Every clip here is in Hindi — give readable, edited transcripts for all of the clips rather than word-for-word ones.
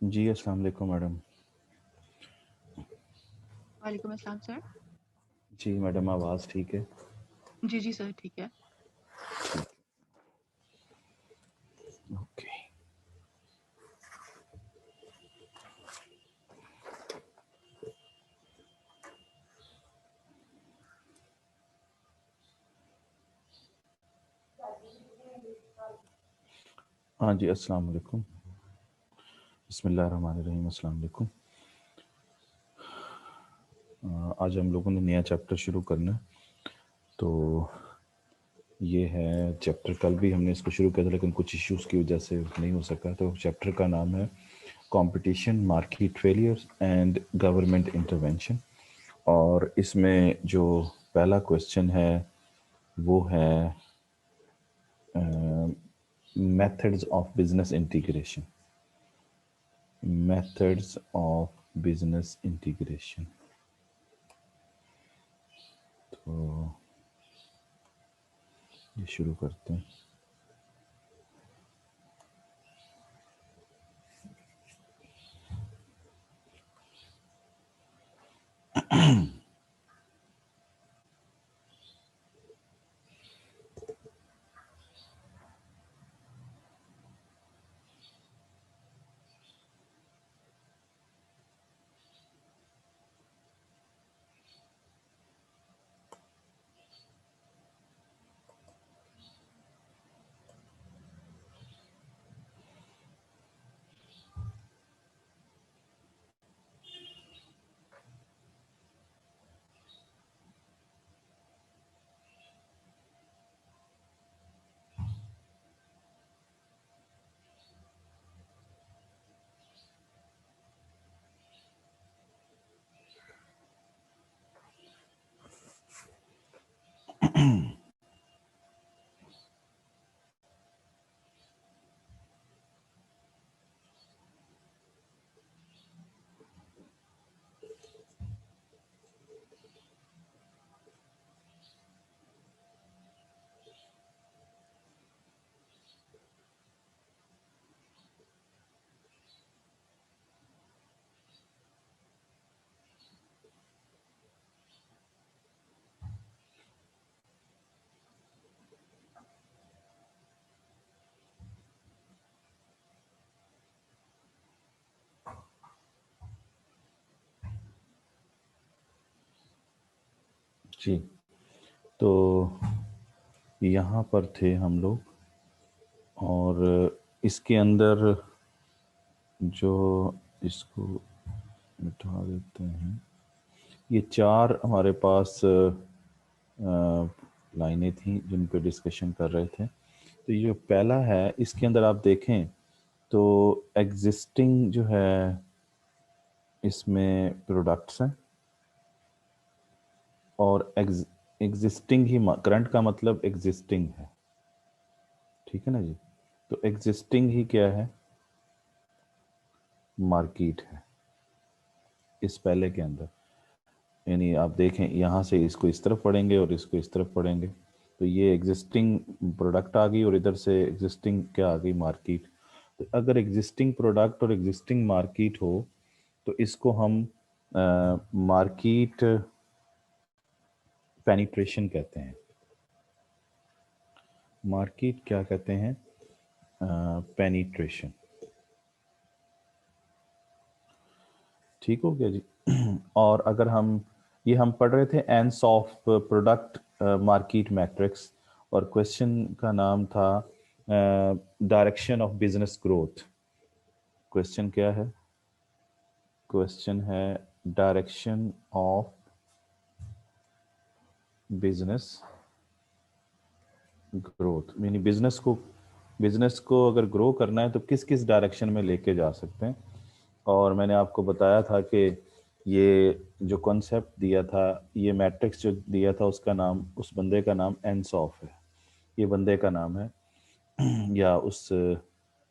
जी अस्सलाम वालेकुम मैडम। वालेकुम अस्सलाम सर। जी मैडम, आवाज़ ठीक है? जी, जी सर, ठीक है। ओके। हाँ जी, अस्सलाम वालेकुम। बिस्मिल्लाहिर्रहमानिर्रहीम। अस्सलाम वालेकुम। आज हम लोगों ने नया चैप्टर शुरू करना है। तो ये है चैप्टर, कल भी हमने इसको शुरू किया था लेकिन कुछ इश्यूज़ की वजह से नहीं हो सका। तो चैप्टर का नाम है competition, market failures and government intervention. और इसमें जो पहला क्वेश्चन है वो है methods of business integration. Methods of business integration. तो ये शुरू करते हैं। जी, तो यहाँ पर थे हम लोग और इसके अंदर जो, इसको मिटा देते हैं। ये चार हमारे पास लाइनें थी जिन पे डिस्कशन कर रहे थे। तो ये जो पहला है इसके अंदर आप देखें तो एग्जिस्टिंग जो है इसमें प्रोडक्ट्स हैं और एग्जिस्टिंग ही, करंट का मतलब एग्जिस्टिंग है, ठीक है ना जी। तो एग्जिस्टिंग ही क्या है, मार्केट है इस पहले के अंदर। यानी आप देखें यहाँ से इसको इस तरफ पढ़ेंगे और इसको इस तरफ पढ़ेंगे तो ये एग्जिस्टिंग प्रोडक्ट आ गई और इधर से एग्जिस्टिंग क्या आ गई, मार्केट। तो अगर एग्जिस्टिंग प्रोडक्ट और एग्जिस्टिंग मार्केट हो तो इसको हम मार्केट पेनिट्रेशन कहते हैं। मार्केट क्या कहते हैं, पेनिट्रेशन। ठीक हो गया जी। और अगर हम, ये हम पढ़ रहे थे एंस ऑफ प्रोडक्ट मार्केट मैट्रिक्स और क्वेश्चन का नाम था direction of business growth. Question क्या है, क्वेश्चन है डायरेक्शन ऑफ बिजनेस ग्रोथ। यानी बिजनेस को अगर ग्रो करना है तो किस किस डायरेक्शन में लेके जा सकते हैं। और मैंने आपको बताया था कि ये जो कॉन्सेप्ट दिया था, ये मैट्रिक्स जो दिया था, उसका नाम, उस बंदे का नाम एंसॉफ है। ये बंदे का नाम है या उस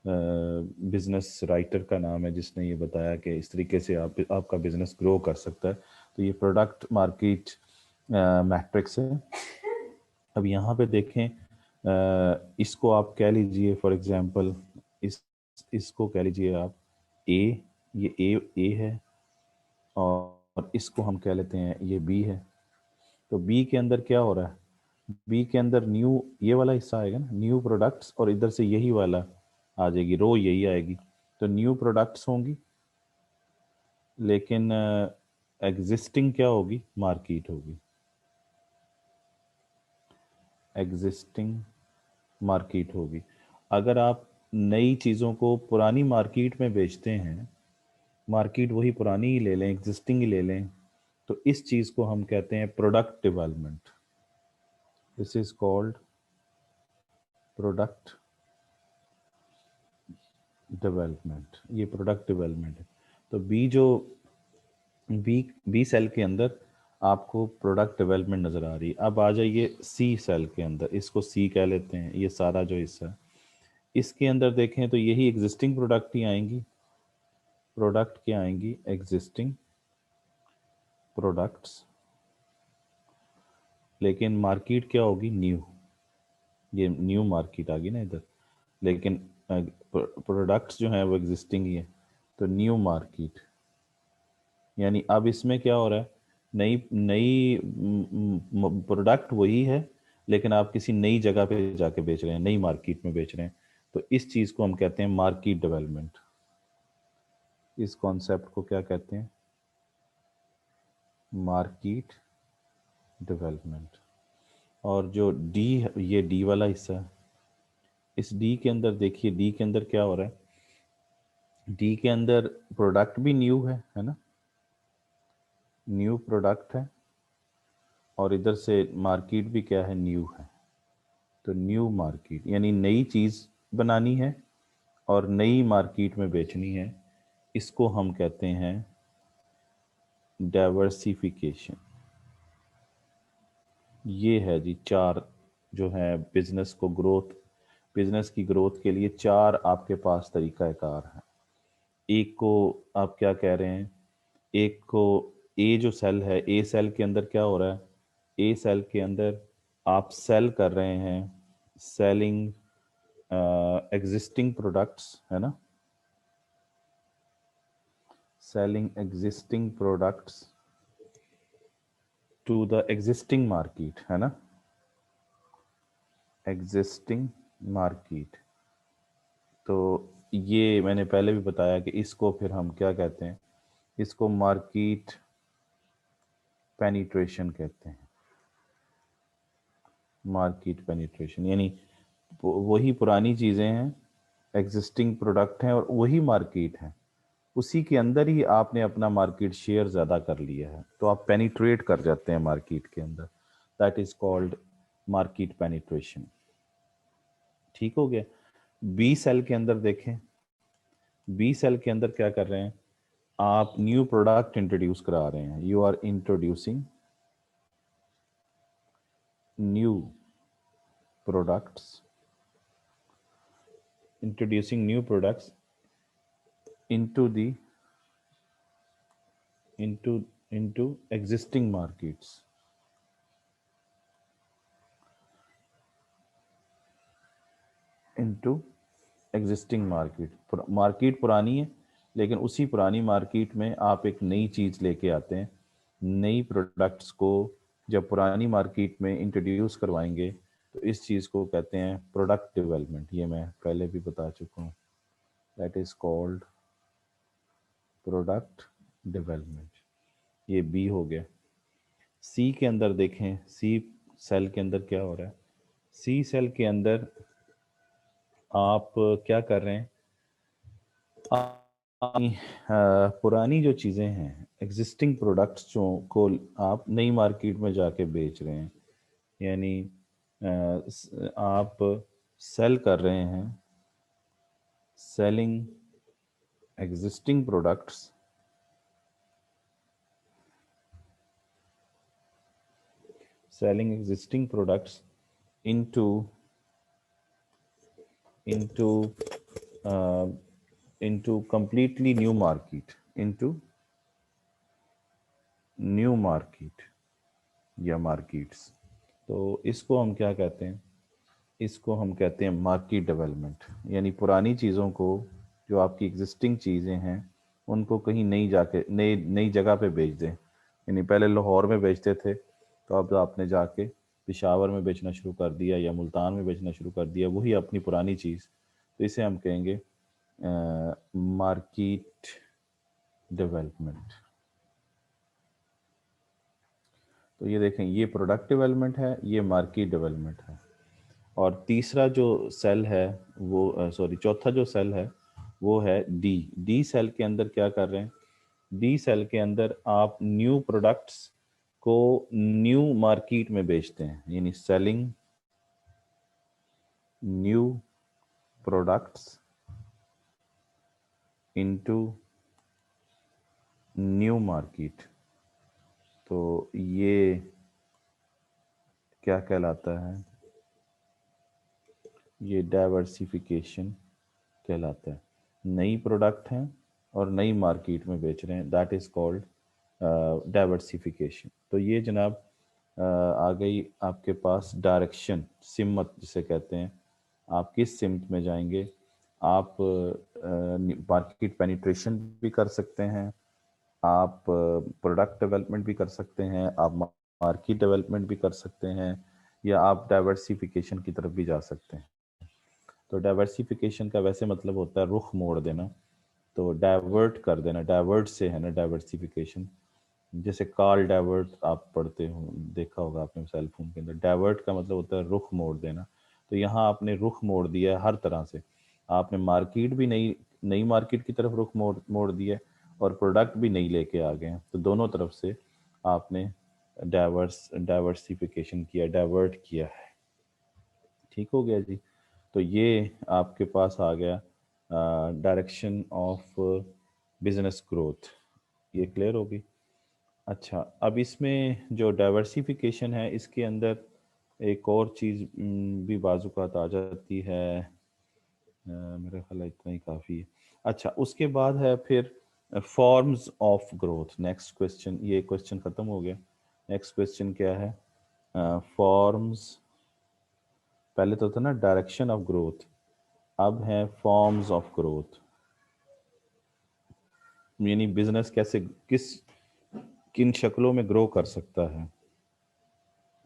बिजनेस राइटर का नाम है जिसने ये बताया कि इस तरीके से आपका बिजनेस ग्रो कर सकता है। तो ये प्रोडक्ट मार्केट मैट्रिक्स है। अब यहाँ पे देखें, इसको आप कह लीजिए फॉर एग्जांपल, इसको कह लीजिए आप ए ये ए है और इसको हम कह लेते हैं ये बी है। तो बी के अंदर क्या हो रहा है, बी के अंदर न्यू ये वाला हिस्सा आएगा ना, न्यू प्रोडक्ट्स, और इधर से यही वाला आ जाएगी, रो यही आएगी। तो न्यू प्रोडक्ट्स होंगी, लेकिन एग्जिस्टिंग क्या होगी, मार्केट होगी, एग्जिस्टिंग मार्केट होगी। अगर आप नई चीज़ों को पुरानी मार्केट में बेचते हैं, मार्केट वही पुरानी ही ले लें, एग्जिस्टिंग ही ले लें, तो इस चीज़ को हम कहते हैं product development. This is called product development. ये प्रोडक्ट डेवलपमेंट है। तो बी सेल के अंदर आपको प्रोडक्ट डेवलपमेंट नज़र आ रही है। अब आ जाइए सी सेल के अंदर, इसको सी कह लेते हैं, ये सारा जो हिस्सा है इसके अंदर देखें तो यही एग्जिस्टिंग प्रोडक्ट ही आएंगी। प्रोडक्ट क्या आएंगी, एग्जिस्टिंग प्रोडक्ट्स, लेकिन मार्केट क्या होगी, न्यू। ये न्यू मार्केट आ गई ना इधर, लेकिन प्रोडक्ट्स जो है वो एग्जिस्टिंग ही है। तो न्यू मार्केट, यानी अब इसमें क्या हो रहा है, नई नई प्रोडक्ट वही है, लेकिन आप किसी नई जगह पे जाके बेच रहे हैं, नई मार्केट में बेच रहे हैं। तो इस चीज़ को हम कहते हैं मार्केट डेवलपमेंट। इस कॉन्सेप्ट को क्या कहते हैं, मार्केट डेवलपमेंट। और जो डी, ये डी वाला हिस्सा है, इस डी के अंदर देखिए, डी के अंदर क्या हो रहा है, डी के अंदर प्रोडक्ट भी न्यू है ना, न्यू प्रोडक्ट है, और इधर से मार्केट भी क्या है, न्यू है। तो न्यू मार्केट यानी नई चीज़ बनानी है और नई मार्केट में बेचनी है, इसको हम कहते हैं डाइवर्सिफिकेशन। ये है जी चार जो है बिजनेस को ग्रोथ, बिजनेस की ग्रोथ के लिए चार आपके पास तरीकाकार हैं। एक को आप क्या कह रहे हैं, एक को ए जो सेल है, ए सेल के अंदर क्या हो रहा है, ए सेल के अंदर आप सेल कर रहे हैं, सेलिंग एग्जिस्टिंग प्रोडक्ट्स, है ना, selling existing products to the existing market, है ना, existing market। तो ये मैंने पहले भी बताया कि इसको फिर हम क्या कहते हैं, इसको मार्केट पेनिट्रेशन कहते हैं। मार्केट पेनिट्रेशन यानी वही पुरानी चीज़ें हैं, एग्जिस्टिंग प्रोडक्ट हैं और वही मार्केट है, उसी के अंदर ही आपने अपना मार्केट शेयर ज़्यादा कर लिया है, तो आप पेनिट्रेट कर जाते हैं मार्केट के अंदर। That is called market penetration. ठीक हो गया। बी सेल के अंदर देखें, बी सेल के अंदर क्या कर रहे हैं, आप न्यू प्रोडक्ट इंट्रोड्यूस करा रहे हैं, you are introducing new products, introducing new products into the into existing markets। into existing market, market पुरानी है लेकिन उसी पुरानी मार्केट में आप एक नई चीज़ लेके आते हैं। नई प्रोडक्ट्स को जब पुरानी मार्केट में इंट्रोड्यूस करवाएंगे तो इस चीज़ को कहते हैं प्रोडक्ट डेवलपमेंट। ये मैं पहले भी बता चुका हूँ, that is called product development. ये बी हो गया। सी के अंदर देखें, सी सेल के अंदर क्या हो रहा है, सी सेल के अंदर आप क्या कर रहे हैं, पुरानी जो चीज़ें हैं, एग्जिस्टिंग प्रोडक्ट्स जो को आप नई मार्केट में जाके बेच रहे हैं, यानी आप सेल कर रहे हैं, selling existing products selling existing products into uh, into completely new market, into new market या markets। तो इसको हम क्या कहते हैं, इसको हम कहते हैं मार्केट डेवलपमेंट। यानी पुरानी चीज़ों को, जो आपकी एग्जिस्टिंग चीज़ें हैं, उनको कहीं नई नई जगह पे बेच दें। यानी पहले लाहौर में बेचते थे, तो अब आपने जाके पेशावर में बेचना शुरू कर दिया या मुल्तान में बेचना शुरू कर दिया, वही अपनी पुरानी चीज़। तो इसे हम कहेंगे मार्केट डेवलपमेंट। तो ये देखें, ये प्रोडक्ट डेवलपमेंट है, ये मार्केट डेवलपमेंट है। और तीसरा जो सेल है वो चौथा जो सेल है वो है डी सेल के अंदर क्या कर रहे हैं? डी सेल के अंदर आप न्यू प्रोडक्ट्स को न्यू मार्केट में बेचते हैं, यानी selling new products into new market. तो ये क्या कहलाता है? ये डाइवर्सिफिकेशन कहलाता है। नई प्रोडक्ट हैं और नई मार्केट में बेच रहे हैं, दैट इज़ कॉल्ड डाइवर्सिफिकेशन। तो ये जनाब आ गई आपके पास डायरेक्शन, सिमत जिसे कहते हैं। आप किस सिमत में जाएंगे? आप मार्केट पेनिट्रेशन भी कर सकते हैं, आप प्रोडक्ट डेवलपमेंट भी कर सकते हैं, आप मार्केट डेवलपमेंट भी कर सकते हैं, या आप डाइवर्सिफिकेशन की तरफ भी जा सकते हैं। तो डाइवर्सिफिकेशन का वैसे मतलब होता है रुख मोड़ देना, तो डाइवर्ट कर देना, डाइवर्ट से है ना डाइवर्सिफिकेशन। जैसे कॉल डाइवर्ट आप पढ़ते हो, देखा होगा आपने सेल फोन के अंदर, डाइवर्ट का मतलब होता है रुख मोड़ देना। तो यहाँ आपने रुख मोड़ दिया है हर तरह से। आपने मार्केट भी नई मार्केट की तरफ रुख मोड़ दिया है, और प्रोडक्ट भी नहीं लेके आ गए हैं। तो दोनों तरफ से आपने डाइवर्सिफिकेशन किया, डाइवर्ट किया है। ठीक हो गया जी। तो ये आपके पास आ गया डायरेक्शन ऑफ बिजनेस ग्रोथ। ये क्लियर होगी? अच्छा, अब इसमें जो डाइवर्सिफिकेशन है इसके अंदर एक और चीज़ भी बाजुकात आ जाती है। मेरा ख्याल है इतना ही काफ़ी है। अच्छा, उसके बाद है फिर forms of growth. Next question, ये क्वेश्चन ख़त्म हो गया। नेक्स्ट क्वेश्चन क्या है? फॉर्म्स, पहले तो था ना डायरेक्शन ऑफ ग्रोथ, अब है फॉर्म्स ऑफ ग्रोथ। यानी बिजनेस कैसे किन शक्लों में ग्रो कर सकता है।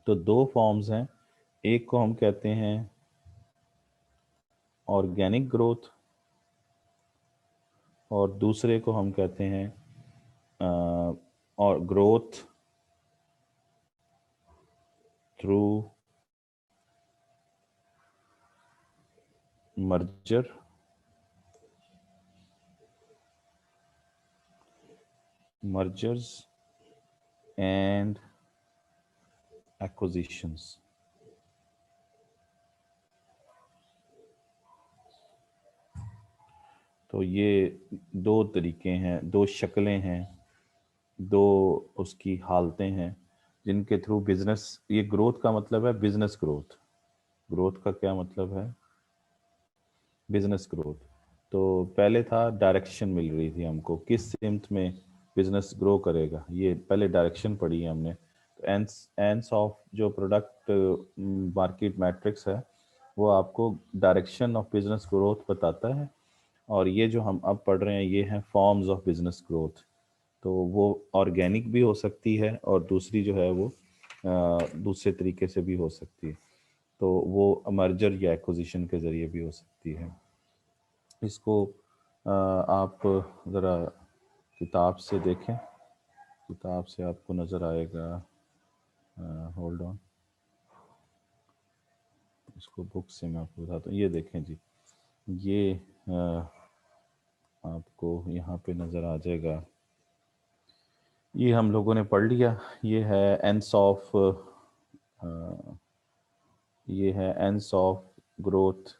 तो दो फॉर्म्स हैं, एक को हम कहते हैं ऑर्गेनिक ग्रोथ, और दूसरे को हम कहते हैं और growth through merger mergers and acquisitions. तो ये दो तरीके हैं, दो शक्लें हैं, दो उसकी हालतें हैं जिनके थ्रू बिजनेस, ये ग्रोथ का मतलब है बिजनेस ग्रोथ। ग्रोथ का क्या मतलब है? Business growth. तो पहले था डायरेक्शन मिल रही थी हमको, किस सिमत में बिजनेस ग्रो करेगा, ये पहले डायरेक्शन पढ़ी है हमने। तो एंस ऑफ जो प्रोडक्ट मार्केट मैट्रिक्स है वो आपको डायरेक्शन ऑफ बिजनेस ग्रोथ बताता है। और ये जो हम अब पढ़ रहे हैं ये है फॉर्म्स ऑफ बिजनेस ग्रोथ। तो वो ऑर्गेनिक भी हो सकती है और दूसरी जो है वो दूसरे तरीके से भी हो सकती है। तो वो मर्जर या एक्विजिशन के ज़रिए भी हो सकती है। इसको आप ज़रा किताब से देखें, किताब से आपको नज़र आएगा। होल्ड ऑन, इसको बुक से मैं आपको बताता हूँ। ये देखें जी, ये आपको यहाँ पे नज़र आ जाएगा। ये हम लोगों ने पढ़ लिया। ये है एंस ऑफ ये है एंस ऑफ ग्रोथ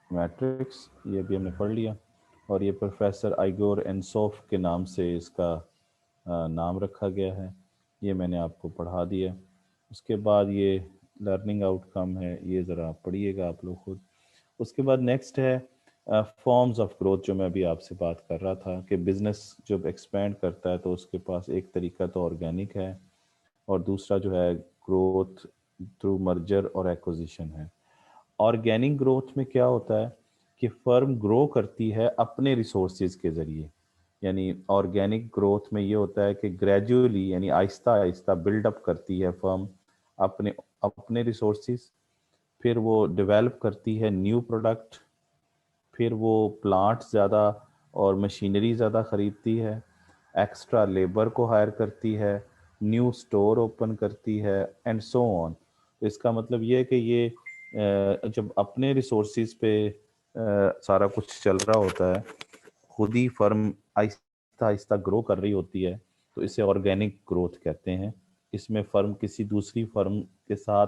मैट्रिक्स, ये भी हमने पढ़ लिया। और ये प्रोफेसर आइगोर एनसोफ के नाम से इसका नाम रखा गया है, ये मैंने आपको पढ़ा दिया। उसके बाद ये लर्निंग आउटकम है, ये ज़रा पढ़िएगा आप लोग खुद। उसके बाद नेक्स्ट है फॉर्म्स ऑफ ग्रोथ, जो मैं अभी आपसे बात कर रहा था कि बिज़नेस जब एक्सपेंड करता है तो उसके पास एक तरीका तो ऑर्गेनिक है, और दूसरा जो है ग्रोथ थ्रू मर्जर और एक्विजिशन है। ऑर्गेनिक ग्रोथ में क्या होता है कि फर्म ग्रो करती है अपने रिसोर्सेज के ज़रिए, यानी ऑर्गेनिक ग्रोथ में ये होता है कि ग्रेजुअली यानी आहिस्ता आहिस्ता बिल्डअप करती है फर्म अपने अपने रिसोर्सेज, फिर वो डेवलप करती है न्यू प्रोडक्ट, फिर वो प्लांट ज़्यादा और मशीनरी ज़्यादा ख़रीदती है, एक्स्ट्रा लेबर को हायर करती है, न्यू स्टोर ओपन करती है एंड सो ऑन। तो इसका मतलब ये है कि ये जब अपने रिसोर्सेज पे सारा कुछ चल रहा होता है, खुद ही फर्म आहिस्ता आहिस्ता ग्रो कर रही होती है, तो इसे ऑर्गेनिक ग्रोथ कहते हैं। इसमें फर्म किसी दूसरी फर्म के साथ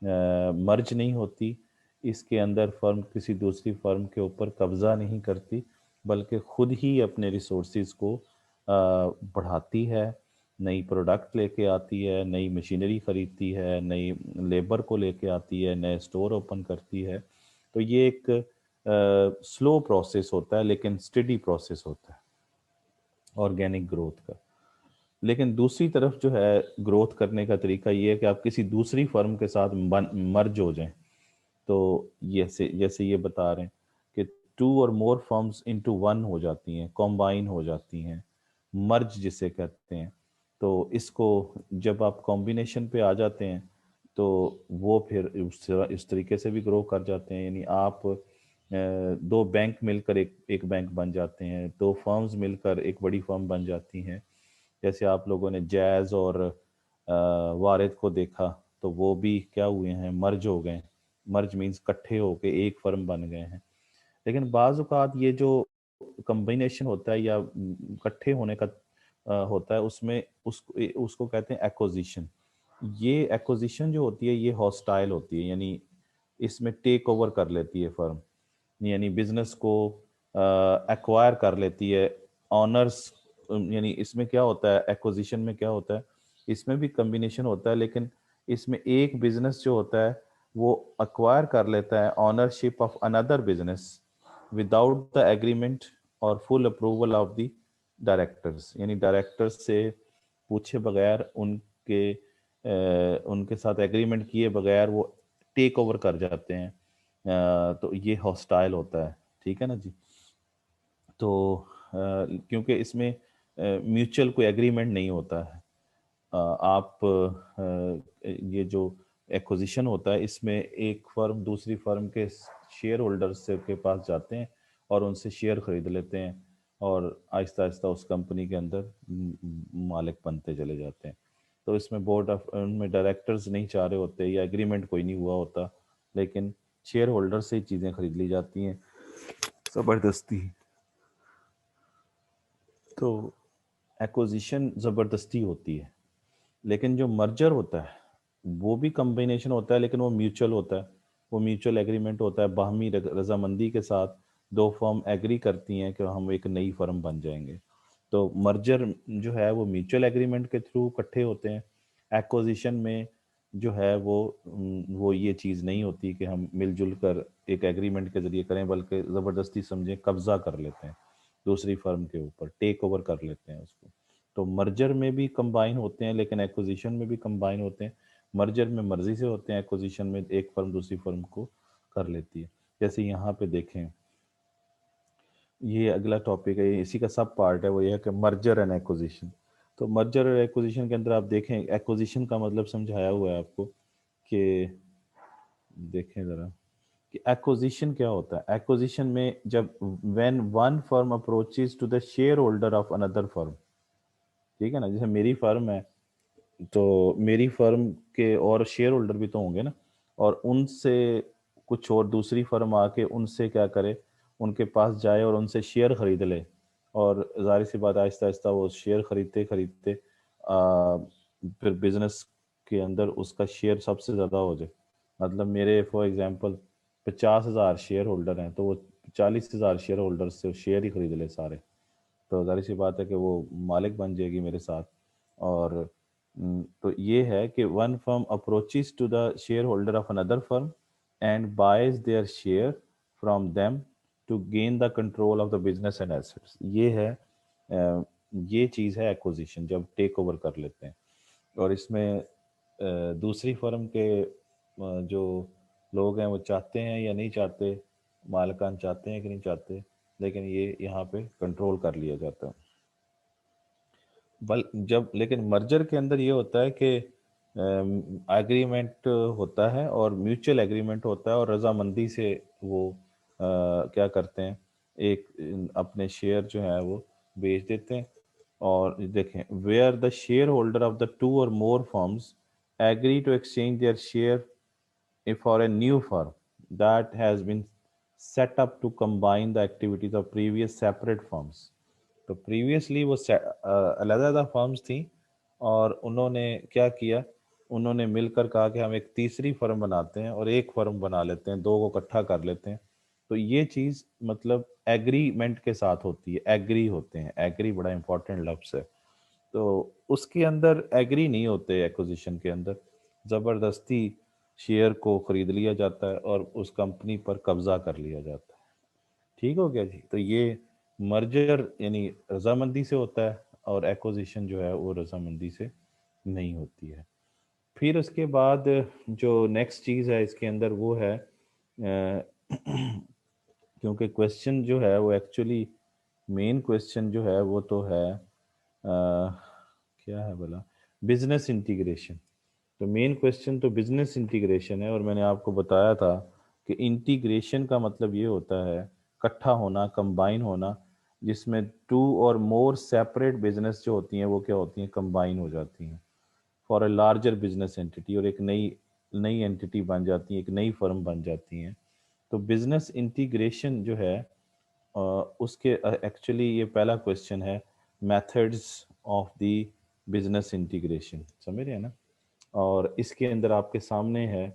मर्ज नहीं होती, इसके अंदर फर्म किसी दूसरी फर्म के ऊपर कब्जा नहीं करती, बल्कि खुद ही अपने रिसोर्सेज को बढ़ाती है, नई प्रोडक्ट लेके आती है, नई मशीनरी खरीदती है, नई लेबर को लेके आती है, नए स्टोर ओपन करती है। तो ये एक स्लो प्रोसेस होता है लेकिन स्टेडी प्रोसेस होता है ऑर्गेनिक ग्रोथ का। लेकिन दूसरी तरफ जो है ग्रोथ करने का तरीका ये है कि आप किसी दूसरी फर्म के साथ मर्ज हो जाएं। तो जैसे जैसे ये बता रहे हैं कि टू और मोर फर्म्स इनटू वन हो जाती हैं, कॉम्बाइन हो जाती हैं, मर्ज जिसे कहते हैं। तो इसको जब आप कॉम्बिनेशन पे आ जाते हैं तो वो फिर इस तरीके से भी ग्रो कर जाते हैं। यानी आप दो बैंक मिलकर एक एक बैंक बन जाते हैं, दो फर्म्स मिलकर एक बड़ी फर्म बन जाती हैं। जैसे आप लोगों ने जैज़ और वारिद को देखा, तो वो भी क्या हुए हैं, मर्ज हो गए। मर्ज मीन्स इकट्ठे होके एक फर्म बन गए हैं। लेकिन बाज़ औक़ात ये जो कॉम्बिनेशन होता है या इकट्ठे होने का होता है, उसमें उसको कहते हैं एक्विजिशन। ये एक्विजिशन जो होती है ये हॉस्टाइल होती है, यानी इसमें टेक ओवर कर लेती है फर्म, यानी बिजनेस को एक्वायर कर लेती है ऑनर्स। यानी इसमें क्या होता है, एक्विजिशन में क्या होता है, इसमें भी कम्बिनेशन होता है, लेकिन इसमें एक बिजनेस जो होता है वो अक्वायर कर लेता है ownership of another business without the agreement और full approval of the directors. यानी डायरेक्टर्स से पूछे बगैर, उनके साथ एग्रीमेंट किए बगैर वो टेक ओवर कर जाते हैं। तो ये हॉस्टाइल होता है, ठीक है ना जी। तो क्योंकि इसमें म्यूचुअल कोई एग्रीमेंट नहीं होता है। आप ये जो एक्विजिशन होता है इसमें एक फर्म दूसरी फर्म के शेयर होल्डर्स से के पास जाते हैं और उनसे शेयर खरीद लेते हैं और आहिस्ता आहिस्ता उस कंपनी के अंदर मालिक बनते चले जाते हैं। तो इसमें बोर्ड ऑफ उनमें डायरेक्टर्स नहीं चाह रहे होते या एग्रीमेंट कोई नहीं हुआ होता, लेकिन शेयर होल्डर से ही चीज़ें खरीद ली जाती हैं ज़बरदस्ती। तो एक्विजिशन ज़बरदस्ती होती है, लेकिन जो मर्जर होता है वो भी कम्बिनेशन होता है, लेकिन वो म्यूचुअल होता है, वो म्यूचुअल एग्रीमेंट होता है। बाहमी रजामंदी के साथ दो फर्म एग्री करती हैं कि हम एक नई फर्म बन जाएंगे। तो मर्जर जो है वो म्यूचुअल एग्रीमेंट के थ्रू इकट्ठे होते हैं। एक्विजिशन में जो है वो ये चीज़ नहीं होती कि हम मिलजुल कर एक एग्रीमेंट के ज़रिए करें, बल्कि ज़बरदस्ती समझें कब्ज़ा कर लेते हैं दूसरी फर्म के ऊपर, टेक ओवर कर लेते हैं उसको। तो मर्जर में भी कंबाइन होते हैं लेकिन एक्विजिशन में भी कंबाइन होते हैं। मर्जर में मर्जी से होते हैं, एक्विजिशन में एक फर्म दूसरी फर्म को कर लेती है। जैसे यहाँ पे देखें, ये अगला टॉपिक है, इसी का सब पार्ट है, वो ये है कि मर्जर एंड एक्विजिशन। तो मर्जर और एक्विजिशन के अंदर आप देखें, एक्विजिशन का मतलब समझाया हुआ है आपको कि देखें ज़रा कि एक्विजिशन क्या होता है। एक्विजिशन में जब when one firm approaches to the shareholder of another firm, ठीक है ना, जैसे मेरी फर्म है तो मेरी फर्म के और शेयर होल्डर भी तो होंगे ना, और उनसे कुछ और दूसरी फर्म आके उनसे क्या करे, उनके पास जाए और उनसे शेयर खरीद ले, और जाहिर सी बात आहिस्ता आहिस्ता वो शेयर खरीदते खरीदते फिर बिजनेस के अंदर उसका शेयर सबसे ज़्यादा हो जाए। मतलब मेरे फॉर एग्जांपल 50,000 शेयर होल्डर हैं, तो वो 40,000 शेयर होल्डर से शेयर ही खरीद ले सारे, तो जाहिर सी बात है कि वो मालिक बन जाएगी मेरे साथ। और तो ये है कि one firm approaches to the shareholder of another firm and buys their share from them to gain the control of the business and assets. ये है ये चीज़ है एक्विजिशन, जब टेक ओवर कर लेते हैं। और इसमें दूसरी फर्म के जो लोग हैं वो चाहते हैं या नहीं चाहते, मालिकान चाहते हैं कि नहीं चाहते, लेकिन ये यहाँ पे कंट्रोल कर लिया जाता है। बल जब लेकिन मर्जर के अंदर ये होता है कि एग्रीमेंट होता है और म्यूचुअल एग्रीमेंट होता है और रजामंदी से वो क्या करते हैं, एक अपने शेयर जो है वो बेच देते हैं। और देखें, where the shareholder of the two और more firms agree to exchange their share for a new firm that has been set up to combine the activities of previous separate firms। तो प्रीवियसली वो अलग-अलग फर्म्स थी और उन्होंने क्या किया, उन्होंने मिलकर कहा कि हम एक तीसरी फर्म बनाते हैं और एक फर्म बना लेते हैं, दो को इकट्ठा कर लेते हैं। तो ये चीज़ मतलब एग्रीमेंट के साथ होती है, एग्री होते हैं। एग्री बड़ा इंपॉर्टेंट लफ्ज़ है। तो उसके अंदर एग्री नहीं होते, एक्विजिशन के अंदर ज़बरदस्ती शेयर को खरीद लिया जाता है और उस कंपनी पर कब्जा कर लिया जाता है। ठीक हो गया जी। तो ये मर्जर यानी रजामंदी से होता है और एक्विजिशन जो है वो रजामंदी से नहीं होती है। फिर उसके बाद जो नेक्स्ट चीज़ है इसके अंदर वो है क्योंकि क्वेश्चन जो है वो एक्चुअली मेन क्वेश्चन जो है वो तो है क्या है बोला, बिजनेस इंटीग्रेशन। तो मेन क्वेश्चन तो बिजनेस इंटीग्रेशन है और मैंने आपको बताया था कि इंटीग्रेशन का मतलब ये होता है इकट्ठा होना, कंबाइन होना, जिसमें टू और मोर सेपरेट बिजनेस जो होती हैं वो क्या होती हैं, कंबाइन हो जाती हैं for a larger business entity और एक नई नई एंटिटी बन जाती है, एक नई फर्म बन जाती हैं। तो बिजनेस इंटीग्रेशन जो है उसके एक्चुअली ये पहला क्वेश्चन है, methods of the business integration, समझ रहे हैं ना। और इसके अंदर आपके सामने है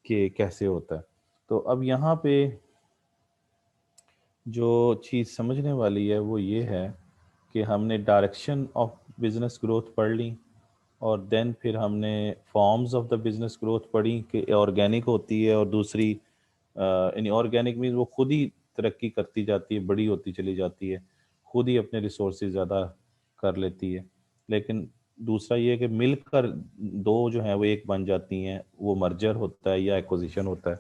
कि कैसे होता है। तो अब यहाँ पे जो चीज़ समझने वाली है वो ये है कि हमने डायरेक्शन ऑफ बिजनेस ग्रोथ पढ़ ली और देन फिर हमने forms of the business growth पढ़ी कि ऑर्गेनिक होती है और दूसरी यानी ऑर्गेनिक मीन्स वो खुद ही तरक्की करती जाती है, बड़ी होती चली जाती है, खुद ही अपने रिसोर्सेज ज़्यादा कर लेती है। लेकिन दूसरा ये है कि मिलकर दो जो हैं वो एक बन जाती हैं, वो मर्जर होता है या एक्विजिशन होता है।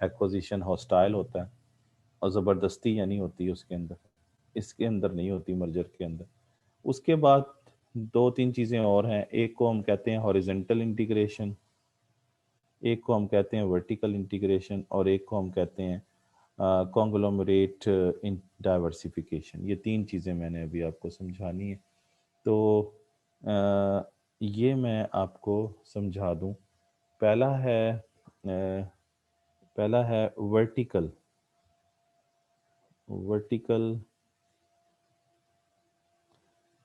एक्विजिशन हॉस्टाइल होता है और ज़बरदस्ती यानी होती है उसके अंदर, इसके अंदर नहीं होती मर्जर के अंदर। उसके बाद दो तीन चीज़ें और हैं, एक को हम कहते हैं हॉरिजेंटल इंटीग्रेशन, एक को हम कहते हैं वर्टिकल इंटीग्रेशन और एक को हम कहते हैं कॉन्ग्लोमरेट इन डाइवर्सिफिकेशन। ये तीन चीज़ें मैंने अभी आपको समझानी है। तो ये मैं आपको समझा दूं। पहला है vertical vertical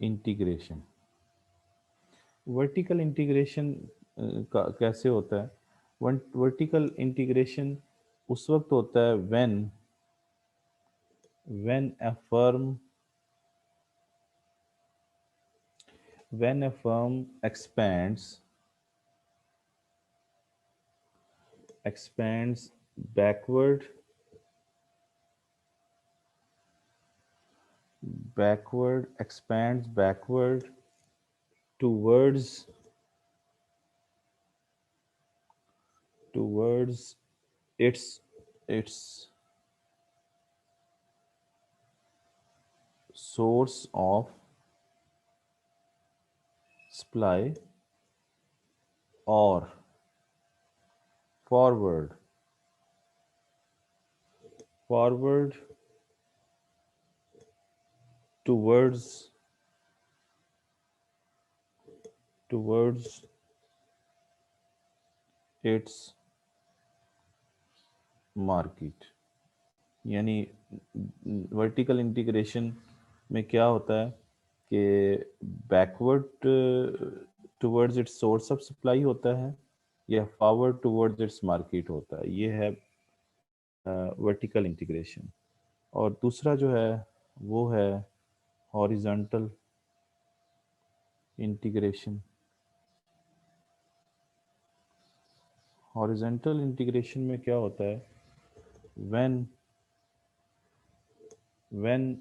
integration. Vertical integration का कैसे होता है? वर्टिकल इंटीग्रेशन उस वक्त होता है when a firm expands backward expands backward towards its its source of supply or forward forward towards towards its market। यानी वर्टिकल इंटीग्रेशन में क्या होता है कि backward towards it's source of supply होता है या फॉरवर्ड टुवर्ड्स इट्स मार्केट होता है। ये है वर्टिकल इंटीग्रेशन। और दूसरा जो है वो है हॉरिजॉन्टल इंटीग्रेशन। हॉरिजॉन्टल इंटीग्रेशन में क्या होता है, when when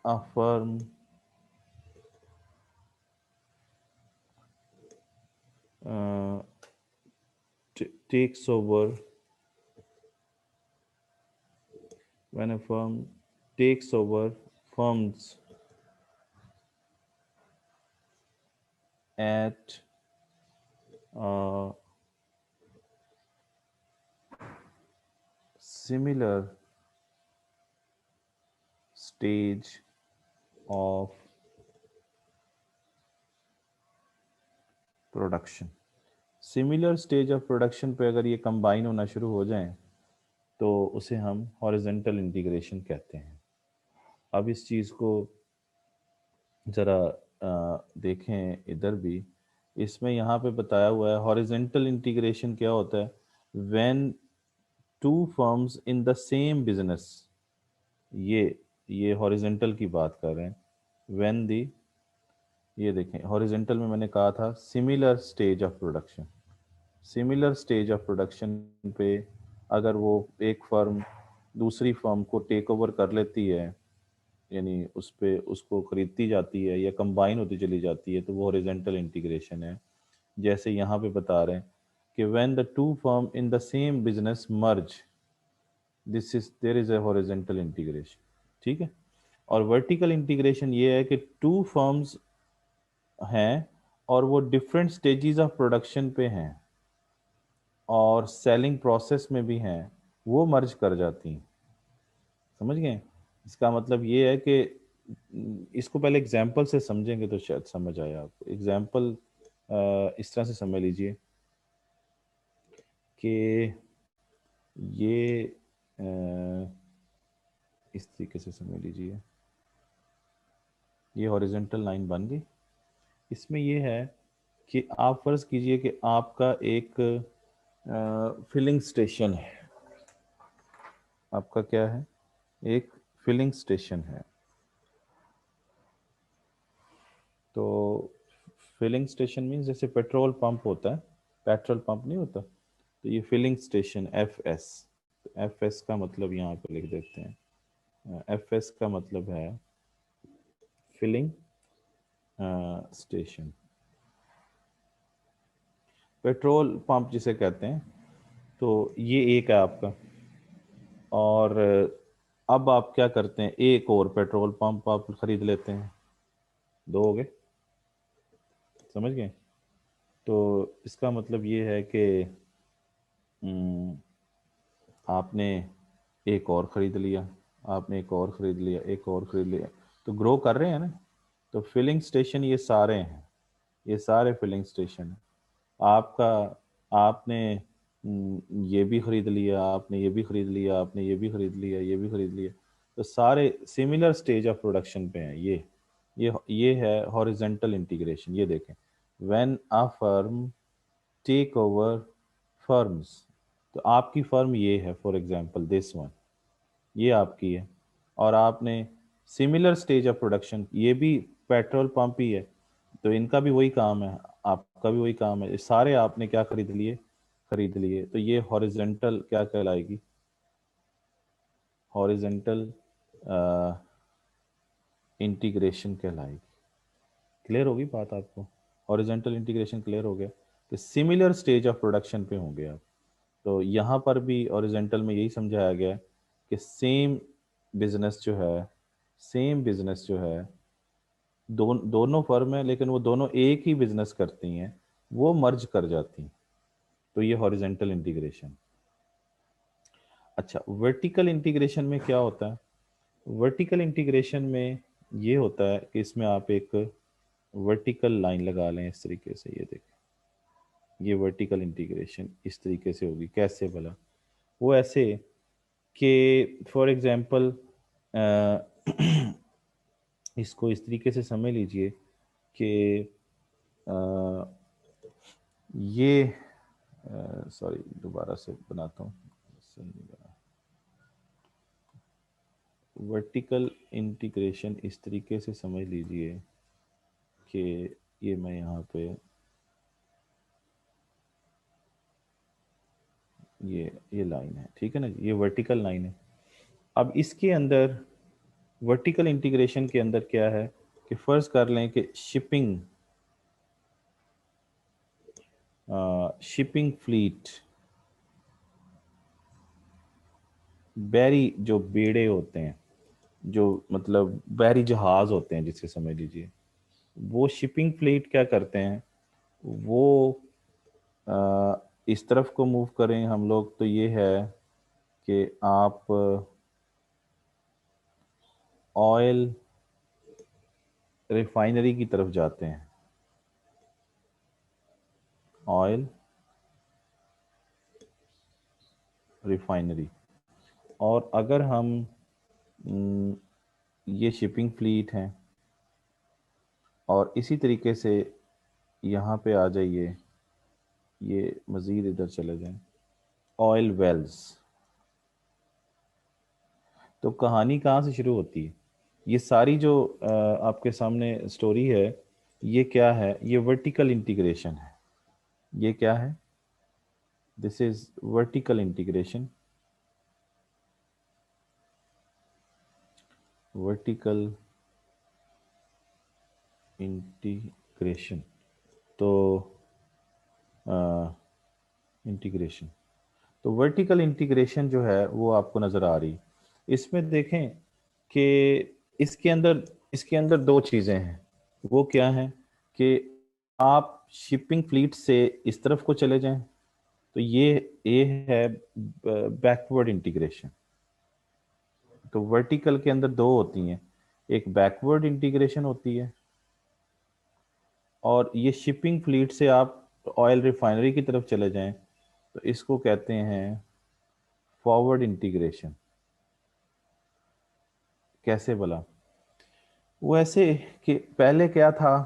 a firm takes over when a firm takes over firms at a similar stage of production. Similar stage of production पे अगर ये कंबाइन होना शुरू हो जाएं तो उसे हम हॉरिजॉन्टल इंटीग्रेशन कहते हैं। अब इस चीज़ को ज़रा देखें इधर भी, इसमें यहाँ पे बताया हुआ है हॉरिजॉन्टल इंटीग्रेशन क्या होता है, when two firms in the same business, ये हॉरिजॉन्टल की बात कर रहे हैं। व्हेन दी, ये देखें हॉरिजॉन्टल में मैंने कहा था similar stage of production, similar stage of production पे अगर वो एक फर्म दूसरी फर्म को टेक ओवर कर लेती है, यानी उस पे उसको खरीदती जाती है या कंबाइन होती चली जाती है, तो वो हॉरिजॉन्टल इंटीग्रेशन है। जैसे यहाँ पे बता रहे हैं कि when the two firm in the same business merge, this is there is a horizontal integration. ठीक है। और वर्टिकल इंटीग्रेशन ये है कि टू फर्म्स हैं और वो डिफरेंट स्टेजेस ऑफ प्रोडक्शन पे हैं और सेलिंग प्रोसेस में भी हैं, वो मर्ज कर जाती हैं। समझ गए? इसका मतलब ये है कि इसको पहले एग्जाम्पल से समझेंगे तो शायद समझ आए आपको। एग्जाम्पल इस तरह से समझ लीजिए कि ये इस तरीके से समझ लीजिए, ये हॉरिजॉन्टल लाइन बन गई। इसमें ये है कि आप फर्ज कीजिए कि आपका एक फिलिंग स्टेशन है। आपका क्या है? एक फिलिंग स्टेशन है। तो फिलिंग स्टेशन मीन्स जैसे पेट्रोल पंप होता है, पेट्रोल पंप नहीं होता, तो ये filling station F S. F S का मतलब यहाँ पे लिख देते हैं, एफ एस का मतलब है फिलिंग स्टेशन, पेट्रोल पंप जिसे कहते हैं। तो ये एक है आपका। और अब आप क्या करते हैं, एक और पेट्रोल पंप आप खरीद लेते हैं, दो हो गए। समझ गए? तो इसका मतलब ये है कि हम्म, आपने एक और ख़रीद लिया, आपने एक और ख़रीद लिया, एक और ख़रीद लिया, तो ग्रो कर रहे हैं ना। तो फिलिंग स्टेशन ये सारे हैं, ये सारे फिलिंग स्टेशन हैं। आपका, आपने ये भी ख़रीद लिया, आपने ये भी ख़रीद लिया, आपने ये भी ख़रीद लिया, ये भी ख़रीद लिया, तो सारे सिमिलर स्टेज ऑफ प्रोडक्शन पे हैं। ये है हॉरिजॉन्टल इंटीग्रेशन। ये देखें, when a firm take over firms, तो आपकी फर्म ये है, फॉर एग्जांपल दिस वन, ये आपकी है। और आपने सिमिलर स्टेज ऑफ प्रोडक्शन, ये भी पेट्रोल पंप ही है, तो इनका भी वही काम है, आपका भी वही काम है, ये सारे आपने क्या खरीद लिए, खरीद लिए। तो ये हॉरिजॉन्टल क्या कहलाएगी? हॉरिजॉन्टल इंटीग्रेशन कहलाएगी। क्लियर होगी बात आपको? हॉरिजॉन्टल इंटीग्रेशन क्लियर हो गया कि सिमिलर स्टेज ऑफ प्रोडक्शन पे होंगे आप। तो यहाँ पर भी हॉरिजॉन्टल में यही समझाया गया है कि सेम बिजनेस जो है, सेम बिजनेस जो है, दोनों फर्म है लेकिन वो दोनों एक ही बिजनेस करती हैं, वो मर्ज कर जाती हैं। तो ये हॉरिजॉन्टल इंटीग्रेशन। अच्छा, वर्टिकल इंटीग्रेशन में क्या होता है? वर्टिकल इंटीग्रेशन में ये होता है कि इसमें आप एक वर्टिकल लाइन लगा लें इस तरीके से। ये देखें, ये वर्टिकल इंटीग्रेशन इस तरीके से होगी। कैसे भला? वो ऐसे कि फॉर एग्जांपल इसको इस तरीके से समझ लीजिए कि ये सॉरी दोबारा से बनाता हूँ, सही नहीं बना। वर्टिकल इंटीग्रेशन इस तरीके से समझ लीजिए कि ये मैं यहाँ पे ये लाइन है, ठीक है ना, ये वर्टिकल लाइन है। अब इसके अंदर वर्टिकल इंटीग्रेशन के अंदर क्या है कि फर्ज कर लें कि शिपिंग फ्लीट, बहरी जो बेड़े होते हैं, जो मतलब बहरी जहाज होते हैं जिसे समझ लीजिए, वो शिपिंग फ्लीट क्या करते हैं, वो इस तरफ को मूव करें हम लोग तो ये है कि आप ऑयल रिफाइनरी की तरफ जाते हैं, ऑयल रिफाइनरी। और अगर हम ये शिपिंग फ्लीट हैं और इसी तरीके से यहाँ पे आ जाइए, ये मज़ीद इधर चले जाएं, ऑयल वेल्स। तो कहानी कहाँ से शुरू होती है? ये सारी जो आपके सामने स्टोरी है, ये क्या है? ये वर्टिकल इंटीग्रेशन है। ये क्या है? This is vertical integration, vertical integration. तो इंटीग्रेशन, तो वर्टिकल इंटीग्रेशन जो है वो आपको नज़र आ रही। इसमें देखें कि इसके अंदर दो चीज़ें हैं। वो क्या है कि आप शिपिंग फ्लीट से इस तरफ को चले जाएं, तो ये है बैकवर्ड इंटीग्रेशन। तो वर्टिकल के अंदर दो होती हैं, एक बैकवर्ड इंटीग्रेशन होती है, और ये शिपिंग फ्लीट से आप ऑयल रिफाइनरी की तरफ चले जाएं तो इसको कहते हैं फॉरवर्ड इंटीग्रेशन। कैसे भला? वो ऐसे कि पहले क्या था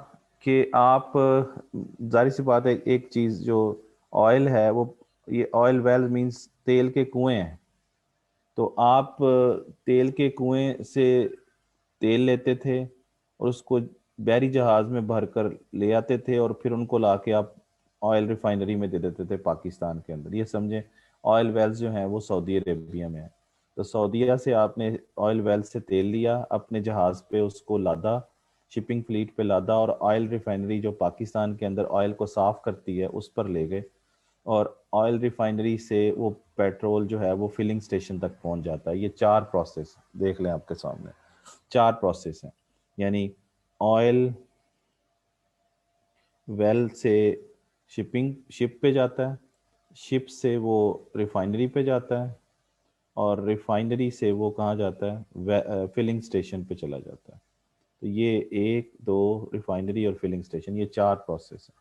कि आप जाहिर सी बात है, एक चीज़ जो ऑयल है वो, ये ऑयल वेल मींस तेल के कुएं हैं। तो आप तेल के कुएं से तेल लेते थे और उसको बहरी जहाज में भरकर ले आते थे, और फिर उनको लाके आप ऑयल रिफाइनरी में दे देते थे पाकिस्तान के अंदर। ये समझें ऑयल वेल्स जो हैं वो सऊदी अरेबिया में है। तो सऊदीया से आपने ऑयल वेल से तेल लिया, अपने जहाज पे उसको लादा, शिपिंग फ्लीट पे लादा, और ऑयल रिफाइनरी जो पाकिस्तान के अंदर ऑयल को साफ करती है उस पर ले गए, और ऑयल रिफाइनरी से वो पेट्रोल जो है वो फिलिंग स्टेशन तक पहुंच जाता है। ये चार प्रोसेस देख लें आपके सामने, चार प्रोसेस हैं। यानी ऑयल वेल से शिप पे जाता है, शिप से वो रिफाइनरी पे जाता है, और रिफाइनरी से वो कहाँ जाता है? फिलिंग स्टेशन पे चला जाता है। तो ये एक दो रिफाइनरी और फिलिंग स्टेशन, ये चार प्रोसेस है।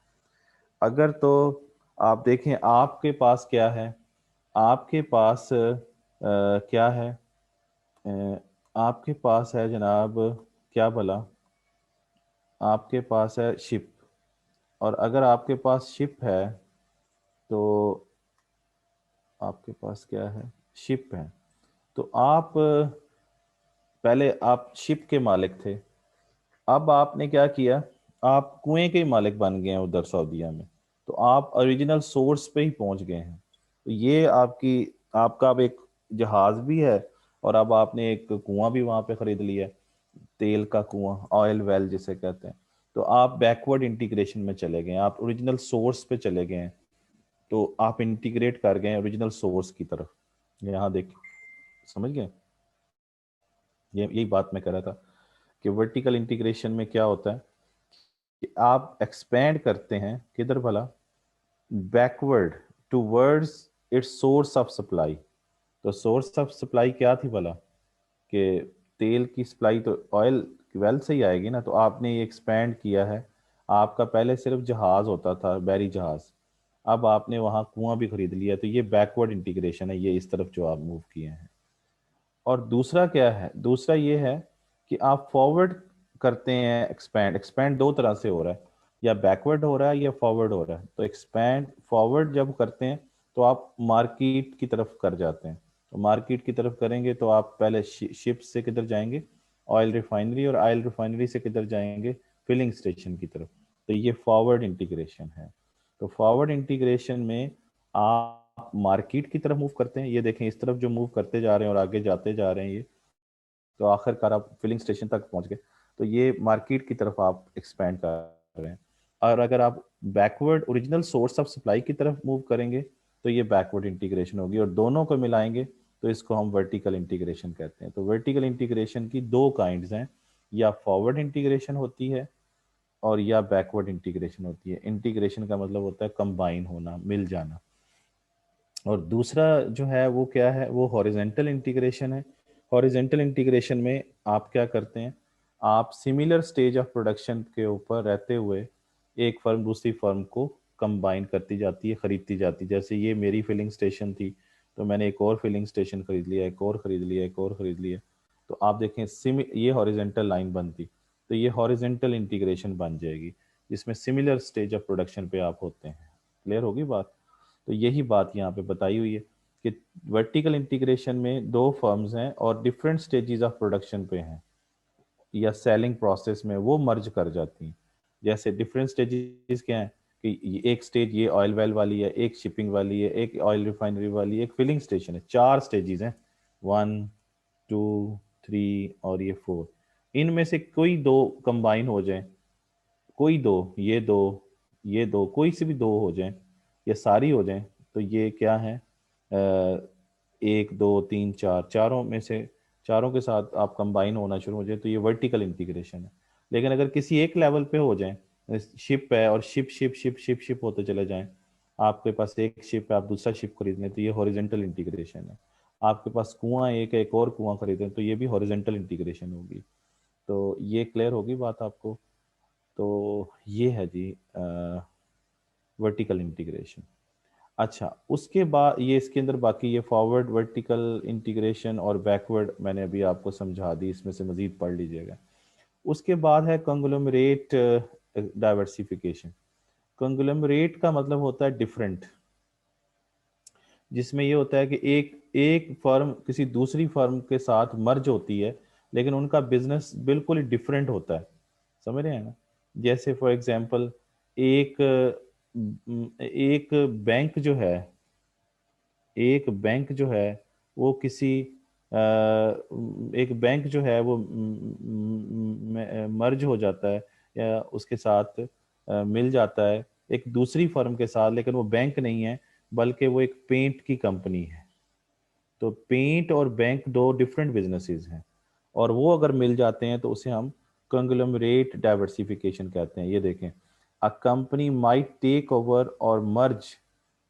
अगर तो आप देखें आपके पास क्या है, आपके पास क्या है? आपके पास है जनाब, क्या भला? आपके पास है शिप। और अगर आपके पास शिप है तो आपके पास क्या है? शिप है। तो आप पहले आप शिप के मालिक थे, अब आपने क्या किया? आप कुएं के ही मालिक बन गए हैं उधर सऊदीया में। तो आप ओरिजिनल सोर्स पे ही पहुंच गए हैं। तो ये आपका अब एक जहाज भी है, और अब आपने एक कुआं भी वहां पे खरीद लिया है, तेल का कुआं, ऑयल वेल जिसे कहते हैं। तो आप बैकवर्ड इंटीग्रेशन में चले गए हैं, आप ओरिजिनल सोर्स पे चले गए हैं। तो आप इंटीग्रेट कर गए हैं ओरिजिनल सोर्स की तरफ। यहाँ देखिए, समझ गए? ये यही बात मैं कह रहा था कि वर्टिकल इंटीग्रेशन में क्या होता है कि आप एक्सपेंड करते हैं किधर भला? Backward towards its source of supply. तो सोर्स ऑफ सप्लाई क्या थी भला? कि तेल की सप्लाई तो ऑयल वेल से ही आएगी ना। तो आपने ये एक्सपेंड किया है। आपका पहले सिर्फ जहाज होता था, बैरी जहाज, अब आपने वहाँ कुआं भी खरीद लिया। तो ये बैकवर्ड इंटीग्रेशन है, ये इस तरफ जो आप मूव किए हैं। और दूसरा क्या है? दूसरा ये है कि आप फॉरवर्ड करते हैं। एक्सपैंड, एक्सपैंड दो तरह से हो रहा है, या बैकवर्ड हो रहा है या फॉरवर्ड हो रहा है। तो एक्सपैंड फॉरवर्ड जब करते हैं तो आप मार्केट की तरफ कर जाते हैं। तो मार्केट की तरफ करेंगे तो आप पहले शिप से किधर जाएंगे? ऑयल रिफाइनरी, और ऑयल रिफाइनरी से किधर जाएंगे? फिलिंग स्टेशन की तरफ। तो ये फॉरवर्ड इंटीग्रेशन है। तो फॉरवर्ड इंटीग्रेशन में आप मार्केट की तरफ मूव करते हैं। ये देखें इस तरफ जो मूव करते जा रहे हैं और आगे जाते जा रहे हैं ये, तो आखिरकार आप फिलिंग स्टेशन तक पहुंच गए। तो ये मार्केट की तरफ आप एक्सपेंड कर रहे हैं। और अगर आप backward original source of supply की तरफ मूव करेंगे तो ये बैकवर्ड इंटीग्रेशन होगी, और दोनों को मिलाएंगे तो इसको हम वर्टिकल इंटीग्रेशन कहते हैं। तो वर्टिकल इंटीग्रेशन की दो काइंड्स हैं, या फॉरवर्ड इंटीग्रेशन होती है और या बैकवर्ड इंटीग्रेशन होती है। इंटीग्रेशन का मतलब होता है कंबाइन होना, मिल जाना। और दूसरा जो है वो क्या है, वो हॉरिजेंटल इंटीग्रेशन है। हॉरिजेंटल इंटीग्रेशन में आप क्या करते हैं, आप सिमिलर स्टेज ऑफ प्रोडक्शन के ऊपर रहते हुए एक फर्म दूसरी फर्म को कंबाइन करती जाती है, खरीदती जाती है। जैसे ये मेरी फिलिंग स्टेशन थी, तो मैंने एक और फिलिंग स्टेशन खरीद लिया, एक और खरीद लिया, एक और खरीद लिया। तो आप देखें ये हॉरिजेंटल लाइन बनती, तो ये हॉरिजेंटल इंटीग्रेशन बन जाएगी, जिसमें सिमिलर स्टेज ऑफ प्रोडक्शन पे आप होते हैं। क्लियर होगी बात? तो यही बात यहाँ पे बताई हुई है कि वर्टिकल इंटीग्रेशन में दो फर्म्स हैं और डिफरेंट स्टेजेस ऑफ प्रोडक्शन पे हैं या सेलिंग प्रोसेस में वो मर्ज कर जाती हैं। जैसे डिफरेंट स्टेजेस क्या हैं कि एक स्टेज ये ऑयल वेल वाली है, एक शिपिंग वाली है, एक ऑयल रिफाइनरी वाली है, एक फिलिंग स्टेशन है। चार स्टेजेस हैं, 1 2 3 और ये 4। इनमें से कोई दो कंबाइन हो जाए, कोई दो, ये दो, ये दो, कोई से भी दो हो जाएं या सारी हो जाएं, तो ये क्या है, 1 2 3 4, चारों में से चारों के साथ आप कंबाइन होना शुरू हो जाए, तो ये वर्टिकल इंटीग्रेशन है। लेकिन अगर किसी एक लेवल पे हो जाए, शिप है और ship ship ship ship ship होते चले जाएं, आपके पास एक शिप है, आप दूसरा शिप खरीद लें, तो ये हॉरिजेंटल इंटीग्रेशन है। आपके पास कुआं एक है, एक और कुआं खरीदें, तो ये भी हॉरिजेंटल इंटीग्रेशन होगी। तो ये क्लियर होगी बात आपको? तो ये है जी वर्टिकल इंटीग्रेशन। अच्छा, उसके बाद ये इसके अंदर बाकी ये फॉरवर्ड वर्टिकल इंटीग्रेशन और बैकवर्ड मैंने अभी आपको समझा दी, इसमें से मजीद पढ़ लीजिएगा। उसके बाद है कंग्लोमरेट डाइवर्सिफिकेशन। कंग्लोमरेट का मतलब होता है डिफरेंट, जिसमें ये होता है कि एक एक फर्म किसी दूसरी फर्म के साथ मर्ज होती है, लेकिन उनका बिजनेस बिल्कुल ही डिफरेंट होता है। समझ रहे हैं ना? जैसे फॉर एग्जांपल एक एक बैंक जो है, एक बैंक जो है वो किसी एक बैंक जो है वो मर्ज हो जाता है या उसके साथ मिल जाता है एक दूसरी फर्म के साथ, लेकिन वो बैंक नहीं है बल्कि वो एक पेंट की कंपनी है। तो पेंट और बैंक दो डिफरेंट बिजनेसेस हैं, और वो अगर मिल जाते हैं तो उसे हम कंग्लोमरेट डाइवर्सिफिकेशन कहते हैं। ये देखें, a company might take over और मर्ज,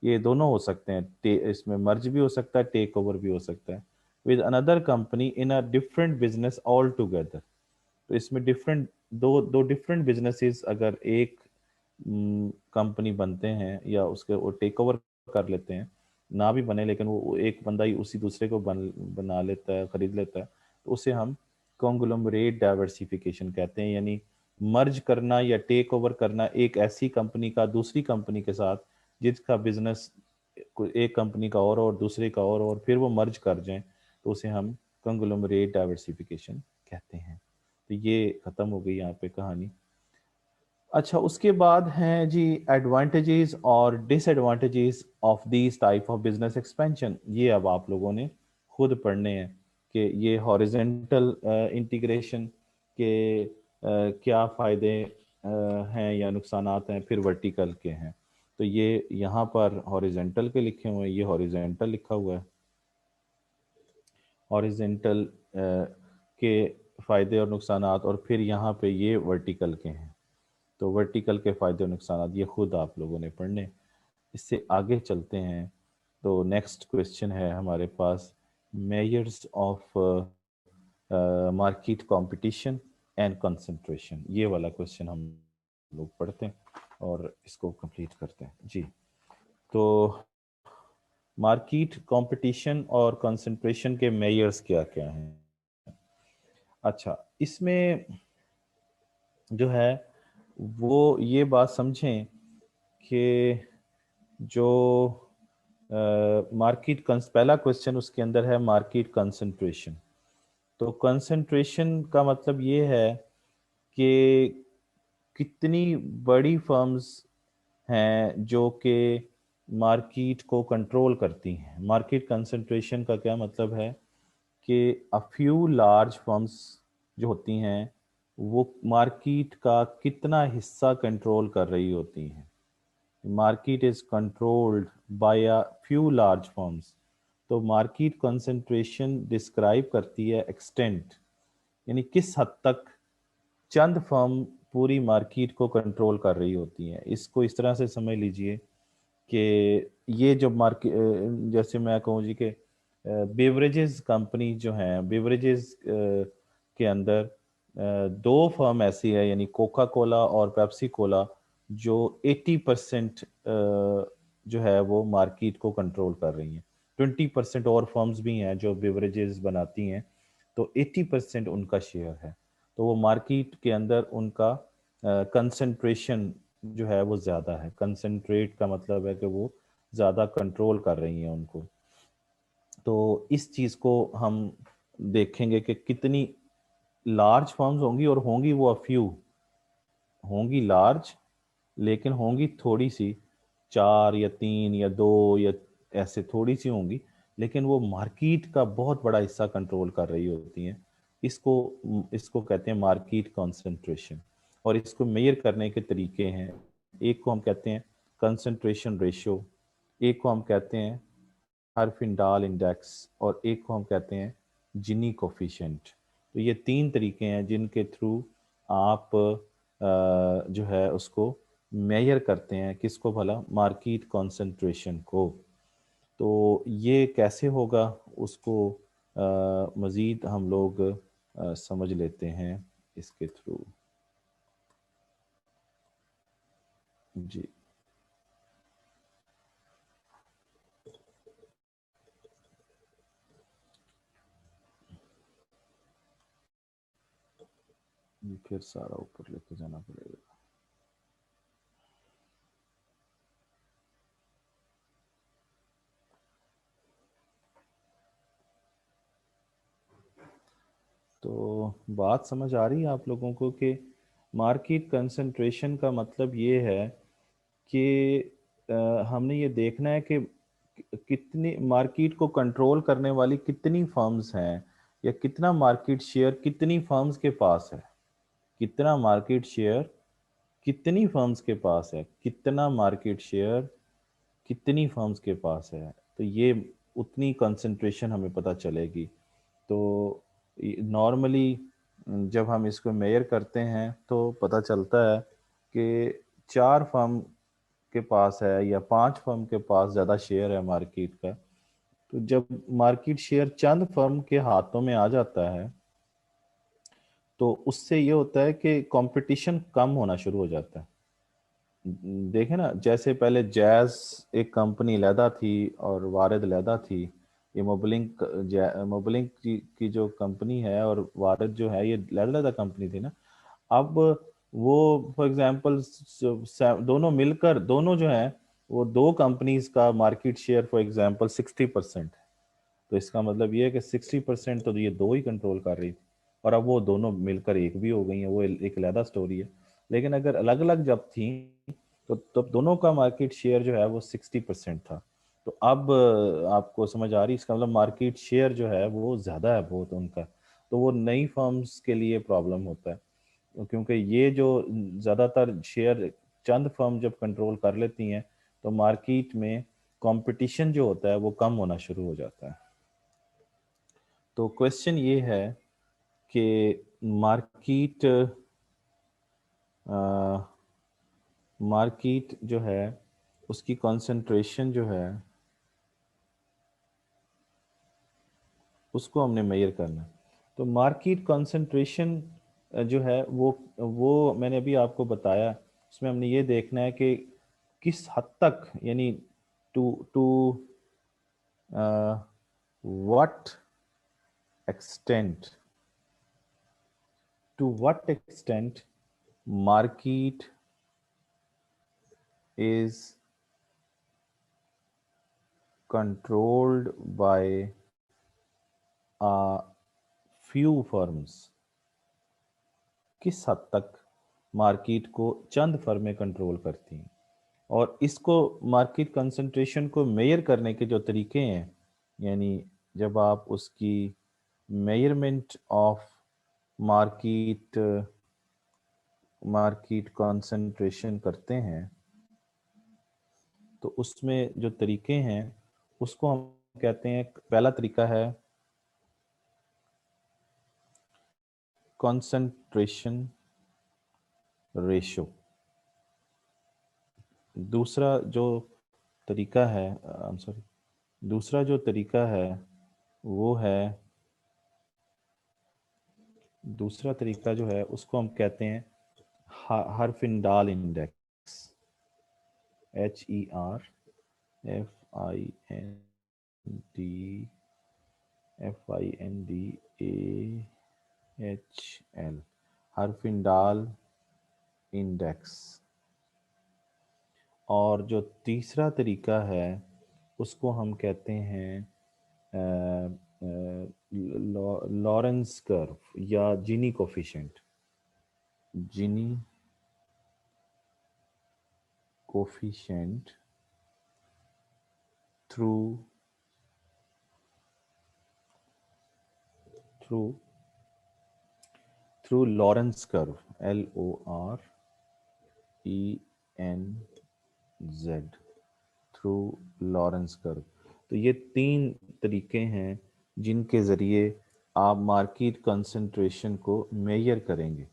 ये दोनों हो सकते हैं, इसमें मर्ज भी हो सकता है, टेक ओवर भी हो सकता है, with another company in a different business all together. तो इसमें डिफरेंट दो दो डिफरेंट बिजनेसेस अगर एक कंपनी बनते हैं या उसके वो टेक ओवर कर लेते हैं, ना भी बने लेकिन वो एक बंदा ही उसी दूसरे को बना लेता है, खरीद लेता है, तो उसे हम कॉन्ग्लोमरेट डाइवर्सिफिकेशन कहते हैं। यानी मर्ज करना या टेक ओवर करना एक ऐसी कंपनी का दूसरी कंपनी के साथ जिसका बिजनेस एक कंपनी का और दूसरे का और फिर वो मर्ज कर जाएं, तो उसे हम कॉन्ग्लोमरेट डाइवर्सिफिकेशन कहते हैं। तो ये खत्म हो गई यहाँ पे कहानी। अच्छा, उसके बाद हैं जी एडवांटेजेस और disadvantages of this type of business expansion. ये अब आप लोगों ने खुद पढ़ने हैं कि ये हॉरिजेंटल इंटीग्रेशन के क्या फ़ायदे हैं या नुकसानात हैं, फिर वर्टिकल के हैं। तो ये यहाँ पर हॉरिजेंटल के लिखे हुए हैं, ये हॉरिजेंटल लिखा हुआ है। हॉरिजेंटल के फ़ायदे और नुकसानात, और फिर यहाँ पे ये वर्टिकल के हैं। तो वर्टिकल के फ़ायदे और नुकसान ये खुद आप लोगों ने पढ़ने। इससे आगे चलते हैं, तो नेक्स्ट क्वेश्चन है हमारे पास, measures of market competition and concentration. ये वाला क्वेश्चन हम लोग पढ़ते हैं और इसको कंप्लीट करते हैं जी। तो मार्केट कंपटीशन और कंसंट्रेशन के मेजर्स क्या क्या हैं? अच्छा, इसमें जो है वो ये बात समझें कि जो पहला क्वेश्चन उसके अंदर है मार्केट कंसंट्रेशन। तो कंसंट्रेशन का मतलब ये है कि कितनी बड़ी फर्म्स हैं जो कि मार्केट को कंट्रोल करती हैं। मार्केट कंसंट्रेशन का क्या मतलब है कि अ फ्यू लार्ज फर्म्स जो होती हैं वो मार्केट का कितना हिस्सा कंट्रोल कर रही होती हैं। Market is controlled by a few large firms. तो मार्केट कंसंट्रेशन डिस्क्राइब करती है एक्सटेंट, यानी किस हद तक चंद फर्म पूरी मार्केट को कंट्रोल कर रही होती हैं। इसको इस तरह से समझ लीजिए कि ये जो मार्केट, जैसे मैं कहूँ जी कि बेवरेजेस कंपनी जो हैं, बेवरेजेस के अंदर दो फर्म ऐसी है, यानी कोका कोला और पेप्सी कोला, जो 80% जो है वो मार्केट को कंट्रोल कर रही हैं। 20% और फर्म्स भी हैं जो बेवरेजेस बनाती हैं, तो 80% उनका शेयर है। तो वो मार्केट के अंदर उनका कंसंट्रेशन जो है वो ज़्यादा है। कंसंट्रेट का मतलब है कि वो ज़्यादा कंट्रोल कर रही हैं उनको। तो इस चीज़ को हम देखेंगे कि कितनी लार्ज फर्म्स होंगी, और होंगी वो फ्यू, होंगी लार्ज लेकिन होंगी थोड़ी सी, 4 या 3 या 2 या ऐसे थोड़ी सी होंगी, लेकिन वो मार्केट का बहुत बड़ा हिस्सा कंट्रोल कर रही होती हैं। इसको इसको कहते हैं मार्केट कंसंट्रेशन। और इसको मेजर करने के तरीके हैं। एक को हम कहते हैं कंसंट्रेशन रेशियो, एक को हम कहते हैं हर्फिंडाल इंडेक्स, और एक को हम कहते हैं जिनी कोफिशिएंट। तो ये 3 तरीके हैं जिनके थ्रू आप जो है उसको मेजर करते हैं, किसको भला, मार्केट कंसंट्रेशन को। तो ये कैसे होगा उसको मज़ीद हम लोग समझ लेते हैं इसके थ्रू। जी, ये फिर सारा ऊपर लेके जाना पड़ेगा। तो बात समझ आ रही है आप लोगों को कि मार्केट कंसंट्रेशन का मतलब ये है कि हमने ये देखना है कि कितनी मार्केट को कंट्रोल करने वाली कितनी फर्म्स हैं, या कितना मार्केट शेयर कितनी फर्म्स के पास है। कितना मार्केट शेयर कितनी फर्म्स के पास है, कितना मार्केट शेयर कितनी फर्म्स के पास है, तो ये उतनी कंसंट्रेशन हमें पता चलेगी। तो नॉर्मली जब हम इसको मेजर करते हैं तो पता चलता है कि 4 फर्म के पास है या 5 फर्म के पास ज़्यादा शेयर है मार्केट का। तो जब मार्केट शेयर चंद फर्म के हाथों में आ जाता है, तो उससे ये होता है कि कंपटीशन कम होना शुरू हो जाता है। देखे ना, जैसे पहले जैज एक कंपनी लैदा थी और वारिद लैदा थी। ये मोबलिंक, मोबलिंक की जो कंपनी है और वारिद जो है, ये लैदा कंपनी थी ना। अब वो फॉर एग्जांपल दोनों मिलकर, दोनों जो है वो दो कंपनीज का मार्केट शेयर फॉर एग्जांपल 60% है। तो इसका मतलब ये है कि 60% तो ये दो ही कंट्रोल कर रही थी, और अब वो दोनों मिलकर एक भी हो गई है, वो एक अलग स्टोरी है। लेकिन अगर अलग अलग जब थी, तो दोनों का मार्केट शेयर जो है वो 60% था। तो अब आपको समझ आ रही, इसका मतलब मार्केट शेयर जो है वो ज़्यादा है बहुत उनका। तो वो नई फर्म्स के लिए प्रॉब्लम होता है, क्योंकि ये जो ज़्यादातर शेयर चंद फर्म जब कंट्रोल कर लेती हैं, तो मार्केट में कंपटीशन जो होता है वो कम होना शुरू हो जाता है। तो क्वेश्चन ये है कि मार्केट मार्केट जो है उसकी कंसंट्रेशन जो है उसको हमने मेजर करना है। तो मार्केट कंसंट्रेशन जो है वो मैंने अभी आपको बताया। उसमें हमने ये देखना है कि किस हद तक, यानी to to what extent, market is controlled by a few firms। किस हद तक मार्केट को चंद फर्में कंट्रोल करती हैं। और इसको मार्केट कंसंट्रेशन को मेजर करने के जो तरीके हैं, यानी जब आप उसकी measurement of market market concentration करते हैं, तो उसमें जो तरीके हैं उसको कहते हैं, पहला तरीका है कंसंट्रेशन रेशो। दूसरा जो तरीका है, सॉरी, दूसरा जो तरीका है वो है, दूसरा तरीका जो है उसको हम कहते हैं हर्फिंडाल इंडेक्स, HERFIND FINDAHL, हर्फिंडाल इंडेक्स। और जो तीसरा तरीका है उसको हम कहते हैं लॉरेंस कर्व या Gini coefficient, Gini coefficient through through through Lorenz curve, LORENZ, through Lorenz curve. तो ये 3 तरीके हैं जिनके ज़रिए आप मार्केट कंसंट्रेशन को मेजर करेंगे।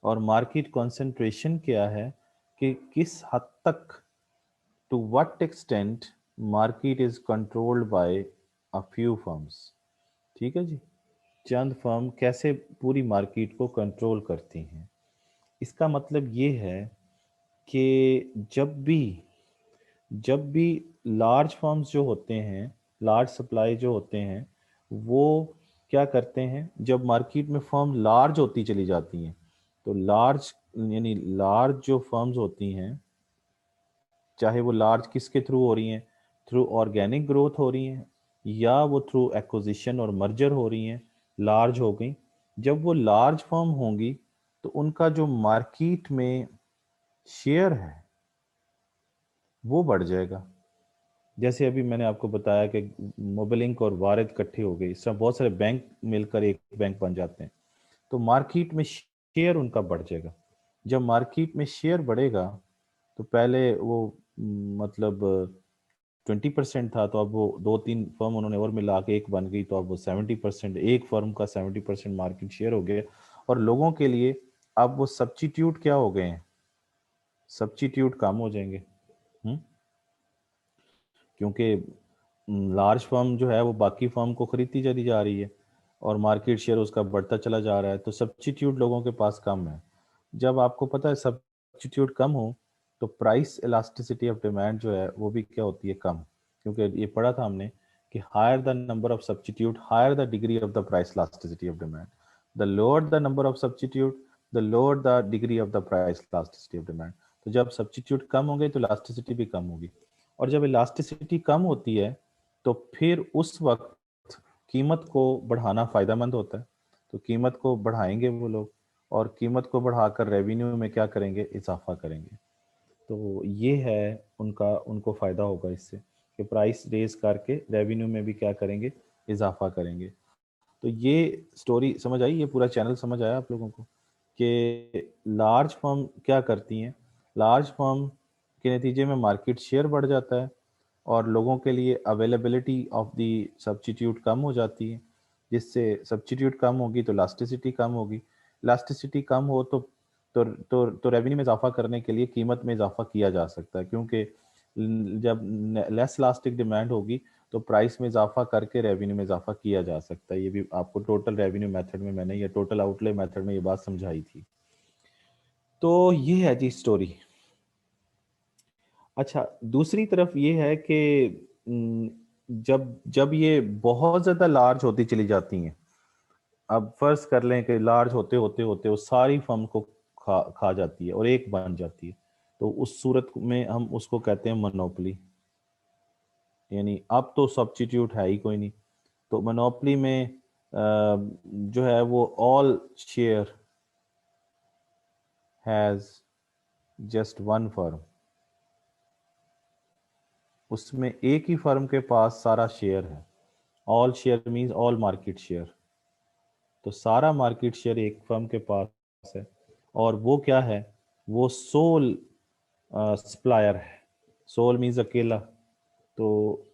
और मार्केट कंसंट्रेशन क्या है कि किस हद तक, to what extent market is controlled by a few firms. ठीक है जी, चंद फर्म कैसे पूरी मार्केट को कंट्रोल करती हैं। इसका मतलब ये है कि जब भी लार्ज फर्म्स जो होते हैं, लार्ज सप्लाई जो होते हैं, वो क्या करते हैं, जब मार्केट में फर्म लार्ज होती चली जाती हैं, तो लार्ज यानी लार्ज जो फर्म्स होती हैं, चाहे वो लार्ज किसके थ्रू हो रही हैं, थ्रू ऑर्गेनिक ग्रोथ हो रही हैं या वो थ्रू एक्विजिशन और मर्जर हो रही हैं, लार्ज हो गई। जब वो लार्ज फर्म होंगी तो उनका जो मार्केट में शेयर है वो बढ़ जाएगा। जैसे अभी मैंने आपको बताया कि मोबिलिंक और वारिद इकट्ठे हो गए, इस तरह बहुत सारे बैंक मिलकर एक बैंक बन जाते हैं, तो मार्केट में शेयर उनका बढ़ जाएगा। जब मार्केट में शेयर बढ़ेगा तो पहले वो मतलब 20% था, तो अब वो 2-3 फर्म उन्होंने और मिला के एक बन गई, तो अब वो 70%, एक फर्म का 70% मार्केट शेयर हो गया। और लोगों के लिए अब वो सब्स्टिट्यूट क्या हो गए हैं, सब्स्टिट्यूट कम हो जाएंगे। क्योंकि लार्ज फर्म जो है वो बाकी फर्म को खरीदती चली जा रही है और मार्केट शेयर उसका बढ़ता चला जा रहा है, तो सब्स्टिट्यूट लोगों के पास कम है। जब आपको पता है सब्स्टिट्यूट कम हो तो प्राइस इलास्टिसिटी ऑफ डिमांड जो है वो भी क्या होती है, कम। क्योंकि ये पढ़ा था हमने कि higher the number of substitute, higher the degree of the price elasticity of demand, the lower the number of substitute, the lower the degree of the price elasticity of demand. तो जब सब्स्टिट्यूट कम होंगे तो इलास्टिसिटी भी कम होगी, और जब इलास्टिसिटी कम होती है तो फिर उस वक्त कीमत को बढ़ाना फ़ायदेमंद होता है। तो कीमत को बढ़ाएंगे वो लोग, और कीमत को बढ़ाकर रेवेन्यू में क्या करेंगे, इजाफा करेंगे। तो ये है उनका, उनको फ़ायदा होगा इससे कि प्राइस रेज करके रेवेन्यू में भी क्या करेंगे, इजाफा करेंगे। तो ये स्टोरी समझ आई, ये पूरा चैनल समझ आया आप लोगों को कि लार्ज फर्म क्या करती हैं। लार्ज फर्म के नतीजे में मार्केट शेयर बढ़ जाता है और लोगों के लिए अवेलेबिलिटी ऑफ दी सब्स्टिट्यूट कम हो जाती है, जिससे सब्स्टिट्यूट कम होगी तो इलास्टिसिटी कम होगी। इलास्टिसिटी कम हो तो रेवेन्यू में इजाफा करने के लिए कीमत में इजाफा किया जा सकता है, क्योंकि जब लेस इलास्टिक डिमांड होगी तो प्राइस में इजाफा करके रेवेन्यू में इजाफा किया जा सकता है। ये भी आपको टोटल रेवेन्यू मेथड में मैंने, ये टोटल आउटले मेथड में ये बात समझाई थी। तो ये है जी स्टोरी। अच्छा, दूसरी तरफ ये है कि जब जब ये बहुत ज्यादा लार्ज होती चली जाती हैं, अब फर्ज कर लें कि लार्ज होते होते होते वो सारी फर्म को खा खा जाती है और एक बन जाती है, तो उस सूरत में हम उसको कहते हैं मोनोपोली। यानी अब तो सब्स्टिट्यूट है ही कोई नहीं, तो मोनोपोली में जो है वो all share has just one firm, उसमें एक ही फर्म के पास सारा शेयर है। All share means all market share, तो सारा मार्केट शेयर एक फर्म के पास है, और वो क्या है, वो सोल सप्लायर है। सोल मीन्स अकेला, तो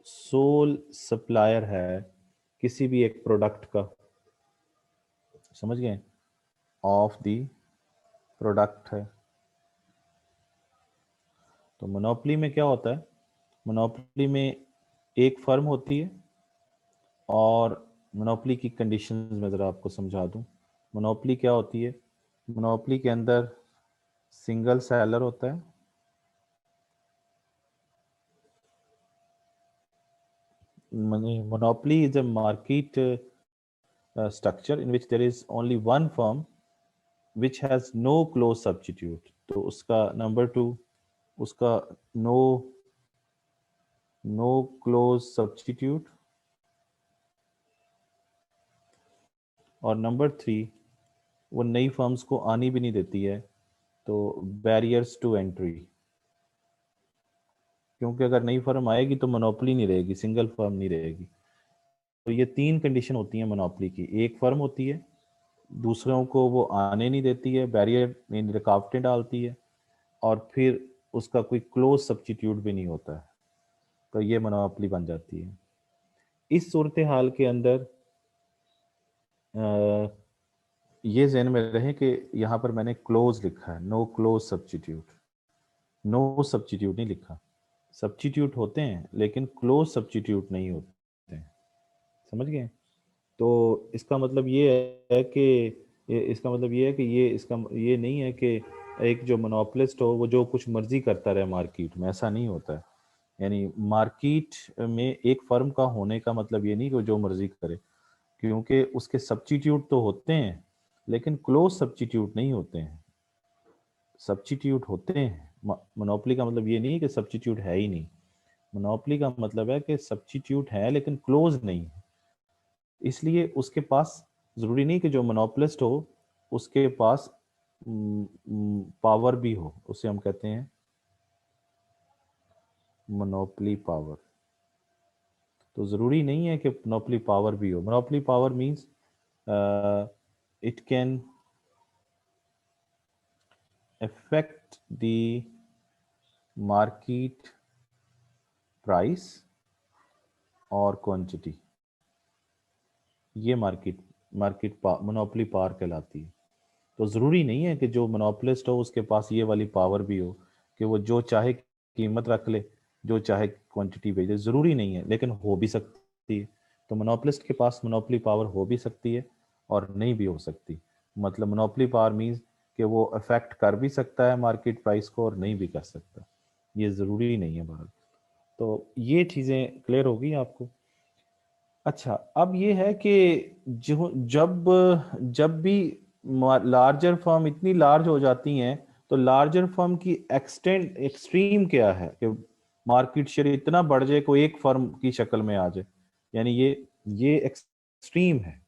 सोल सप्लायर है किसी भी एक प्रोडक्ट का, समझ गए, ऑफ द प्रोडक्ट है। तो मोनोपोली में क्या होता है, मोनोपोली में एक फर्म होती है, और मोनोपोली की कंडीशंस में ज़रा आपको समझा दूं। मोनोपोली क्या होती है, मोनोपोली के अंदर सिंगल सेलर होता है, monopoly is a market structure in which there is only one firm which has no close substitute। तो उसका नंबर 2, उसका नो नो क्लोज सब्स्टिट्यूट, और नंबर 3 वो नई फर्म्स को आनी भी नहीं देती है, तो बैरियर्स टू एंट्री, क्योंकि अगर नई फर्म आएगी तो मोनोपोली नहीं रहेगी, सिंगल फर्म नहीं रहेगी। तो ये 3 कंडीशन होती हैं मोनोपोली की, एक फर्म होती है, दूसरों को वो आने नहीं देती है, बैरियर यानी रुकावटें डालती है, और फिर उसका कोई क्लोज सब्स्टिट्यूट भी नहीं होता है, तो ये मोनोपोली बन जाती है। इस सूरत हाल के अंदर ये ज़हन में रहे कि यहाँ पर मैंने क्लोज लिखा है, no close substitute, no substitute नहीं लिखा। सब्स्टिट्यूट होते हैं लेकिन क्लोज सब्स्टिट्यूट नहीं होते हैं, समझ गए। तो इसका मतलब ये है कि इसका मतलब ये है कि इसका ये नहीं है कि एक जो मोनोपोलिस्ट हो वो जो कुछ मर्जी करता रहे मार्केट में, ऐसा नहीं होता है। यानी मार्केट में एक फर्म का होने का मतलब ये नहीं कि वो जो मर्जी करे, क्योंकि उसके सब्स्टिट्यूट तो होते हैं लेकिन क्लोज सब्स्टिट्यूट नहीं होते हैं। सब्स्टिट्यूट होते हैं, मोनोपोली का मतलब ये नहीं कि सब्स्टिट्यूट है ही नहीं, मोनोपोली का मतलब है कि सब्स्टिट्यूट है लेकिन क्लोज नहीं है। इसलिए उसके पास ज़रूरी नहीं कि जो मोनोपोलिस्ट हो उसके पास पावर भी हो, उसे हम कहते हैं मोनोपोली पावर। तो ज़रूरी नहीं है कि मोनोपोली पावर भी हो। Monopoly power means it can affect the market price और क्वांटिटी, ये मार्केट मोनोपोली पावर कहलाती है। तो ज़रूरी नहीं है कि जो मोनोपोलिस्ट हो उसके पास ये वाली पावर भी हो कि वो जो चाहे कीमत रख ले, जो चाहे क्वांटिटी भेजे, ज़रूरी नहीं है, लेकिन हो भी सकती है। तो मोनोपोलिस्ट के पास मोनोपोली पावर हो भी सकती है और नहीं भी हो सकती। मतलब मोनोपोली पावर मीन्स कि वो अफेक्ट कर भी सकता है मार्केट प्राइस को और नहीं भी कर सकता, ये ज़रूरी नहीं है भारत। तो ये चीज़ें क्लियर होगी आपको। अच्छा, अब ये है कि जो जब जब भी लार्जर फर्म इतनी लार्ज हो जाती हैं तो लार्जर फर्म की एक्सट्रीम क्या है कि मार्केट शेयर इतना बढ़ जाए कोई एक फर्म की शक्ल में आ जाए, यानी ये एक्सट्रीम है,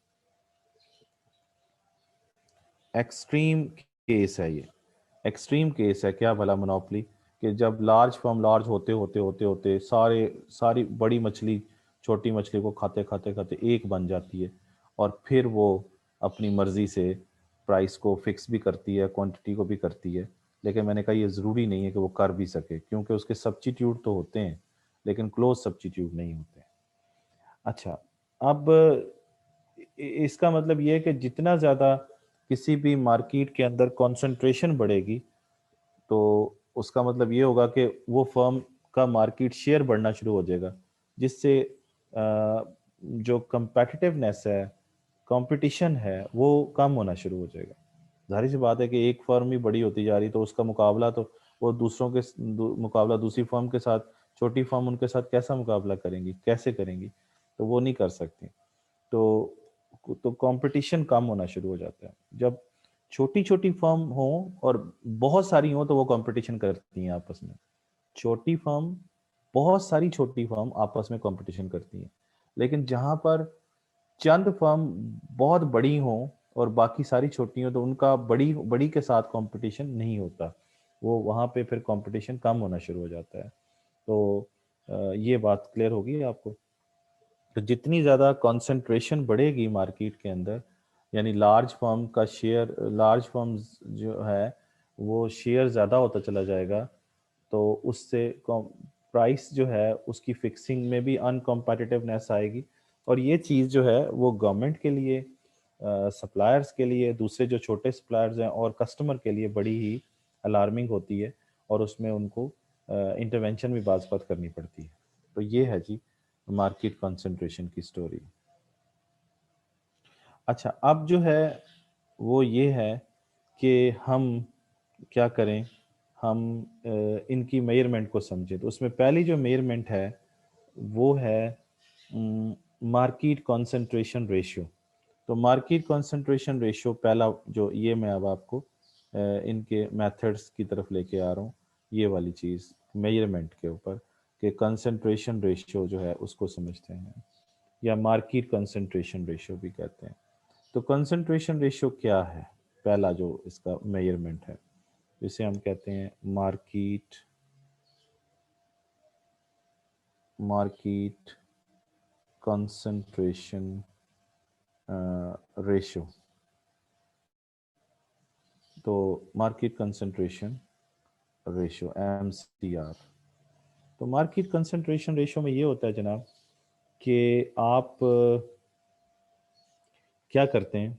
एक्सट्रीम केस है, ये एक्सट्रीम केस है क्या भला मोनोपोली, कि जब लार्ज फर्म लार्ज होते होते होते होते सारी बड़ी मछली छोटी मछली को खाते खाते खाते एक बन जाती है, और फिर वो अपनी मर्जी से प्राइस को फिक्स भी करती है, क्वांटिटी को भी करती है। लेकिन मैंने कहा ये ज़रूरी नहीं है कि वो कर भी सके, क्योंकि उसके सब्स्टिट्यूट तो होते हैं लेकिन क्लोज सब्स्टिट्यूट नहीं होते। अच्छा, अब इसका मतलब ये है कि जितना ज़्यादा किसी भी मार्केट के अंदर कंसंट्रेशन बढ़ेगी तो उसका मतलब ये होगा कि वो फर्म का मार्केट शेयर बढ़ना शुरू हो जाएगा, जिससे जो competitiveness है, कंपटीशन है, वो कम होना शुरू हो जाएगा। जाहिर सी बात है कि एक फर्म ही बड़ी होती जा रही तो उसका मुकाबला तो वो दूसरों के मुकाबला दूसरी फर्म के साथ, छोटी फर्म उनके साथ कैसा मुकाबला करेंगी, कैसे करेंगी, तो वो नहीं कर सकती। तो कंपटीशन कम होना शुरू हो जाता है। जब छोटी छोटी फर्म हो और बहुत सारी हो तो वो कंपटीशन करती हैं आपस में। छोटी फर्म, बहुत सारी छोटी फर्म आपस में कंपटीशन करती हैं, लेकिन जहां पर चंद फर्म बहुत बड़ी हो और बाकी सारी छोटी हो तो उनका बड़ी बड़ी के साथ कंपटीशन नहीं होता, वो वहां पे फिर कंपटीशन कम होना शुरू हो जाता है। तो ये बात क्लियर होगी आपको। तो जितनी ज़्यादा कंसंट्रेशन बढ़ेगी मार्केट के अंदर, यानी लार्ज फर्म का शेयर, लार्ज फर्म्स जो है वो शेयर ज़्यादा होता चला जाएगा, तो उससे प्राइस जो है उसकी फिक्सिंग में भी अनकम्पिटिटिवनेस आएगी, और ये चीज़ जो है वो गवर्नमेंट के लिए, सप्लायर्स के लिए, दूसरे जो छोटे सप्लायर्स हैं और कस्टमर के लिए बड़ी ही अलार्मिंग होती है, और उसमें उनको इंटरवेंशन भी बाज़ बात करनी पड़ती है। तो ये है जी मार्केट कंसंट्रेशन की स्टोरी। अच्छा, अब जो है वो ये है कि हम क्या करें, हम इनकी मेजरमेंट को समझें। तो उसमें पहली जो मेजरमेंट है वो है मार्केट कंसंट्रेशन रेशियो। तो मार्केट कंसंट्रेशन रेशियो पहला जो, ये मैं अब आपको इनके मेथड्स की तरफ लेके आ रहा हूँ, ये वाली चीज़ मेजरमेंट के ऊपर, कि कंसंट्रेशन रेशियो जो है उसको समझते हैं, या मार्केट कंसंट्रेशन रेशियो भी कहते हैं। तो कंसंट्रेशन रेशियो क्या है, पहला जो इसका मेजरमेंट है, जिसे हम कहते हैं मार्केट कंसंट्रेशन रेशियो। तो मार्केट कंसंट्रेशन रेशियो MCR। तो मार्केट कंसंट्रेशन रेशियो में ये होता है जनाब कि आप क्या करते हैं,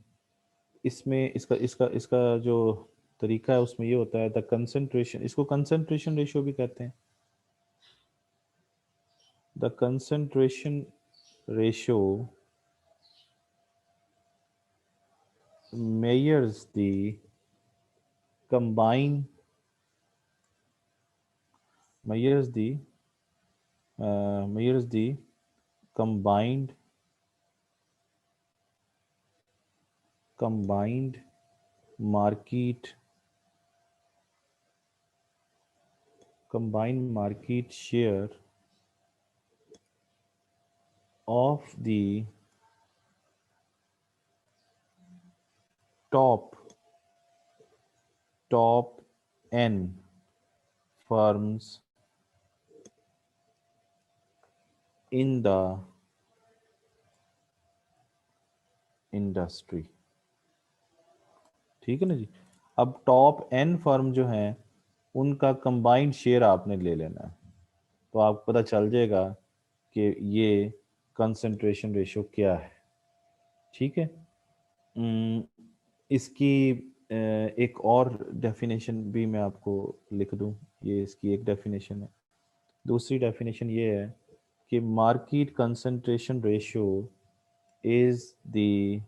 इसमें इसका इसका इसका जो तरीका है उसमें ये होता है, द कंसंट्रेशन, इसको कंसंट्रेशन रेशियो भी कहते हैं। The concentration ratio measures the combined measures the combined market share of the top N firms in the industry। ठीक है ना जी। अब टॉप N फर्म जो हैं उनका कंबाइंड शेयर आपने ले लेना है, तो आपको पता चल जाएगा कि ये कंसंट्रेशन रेशियो क्या है। ठीक है। इसकी एक और डेफिनेशन भी मैं आपको लिख दूं, ये इसकी एक डेफिनेशन है। दूसरी डेफिनेशन ये है कि market concentration ratio is the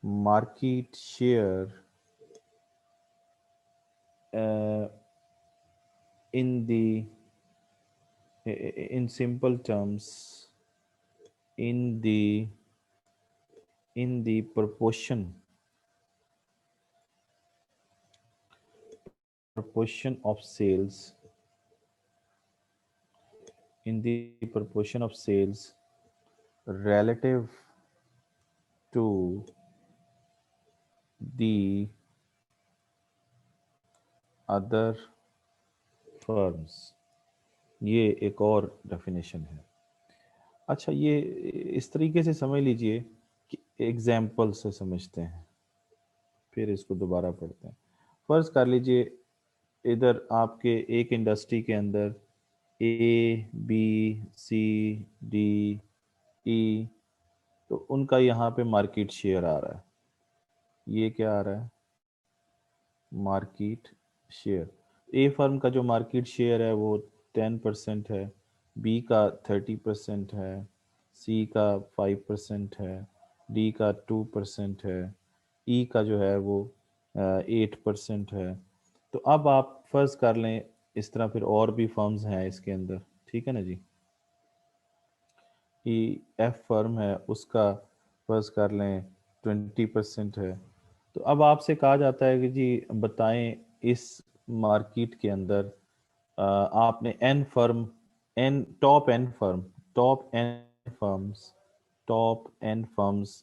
market share in the in simple terms, in the proportion of sales, in the proportion of sales relative to the other firms। ये एक और डेफिनेशन है। अच्छा, ये इस तरीके से समझ लीजिए कि एग्जाम्पल से समझते हैं, फिर इसको दोबारा पढ़ते हैं। फर्ज कर लीजिए इधर आपके एक इंडस्ट्री के अंदर ABCDE, तो उनका यहाँ पे मार्केट शेयर आ रहा है। ये क्या आ रहा है, मार्केट शेयर। ए फर्म का जो मार्केट शेयर है वो 10% है, बी का 30% है, सी का 5% है, डी का 2% है, ई का जो है वो 8% है। तो अब आप फर्ज कर लें इस तरह, फिर और भी फर्म्स हैं इसके अंदर, ठीक है ना जी। ई एफ फर्म है, उसका फर्ज कर लें 20% है। तो अब आपसे कहा जाता है कि जी बताएं इस मार्केट के अंदर आपने N firm, N top N firms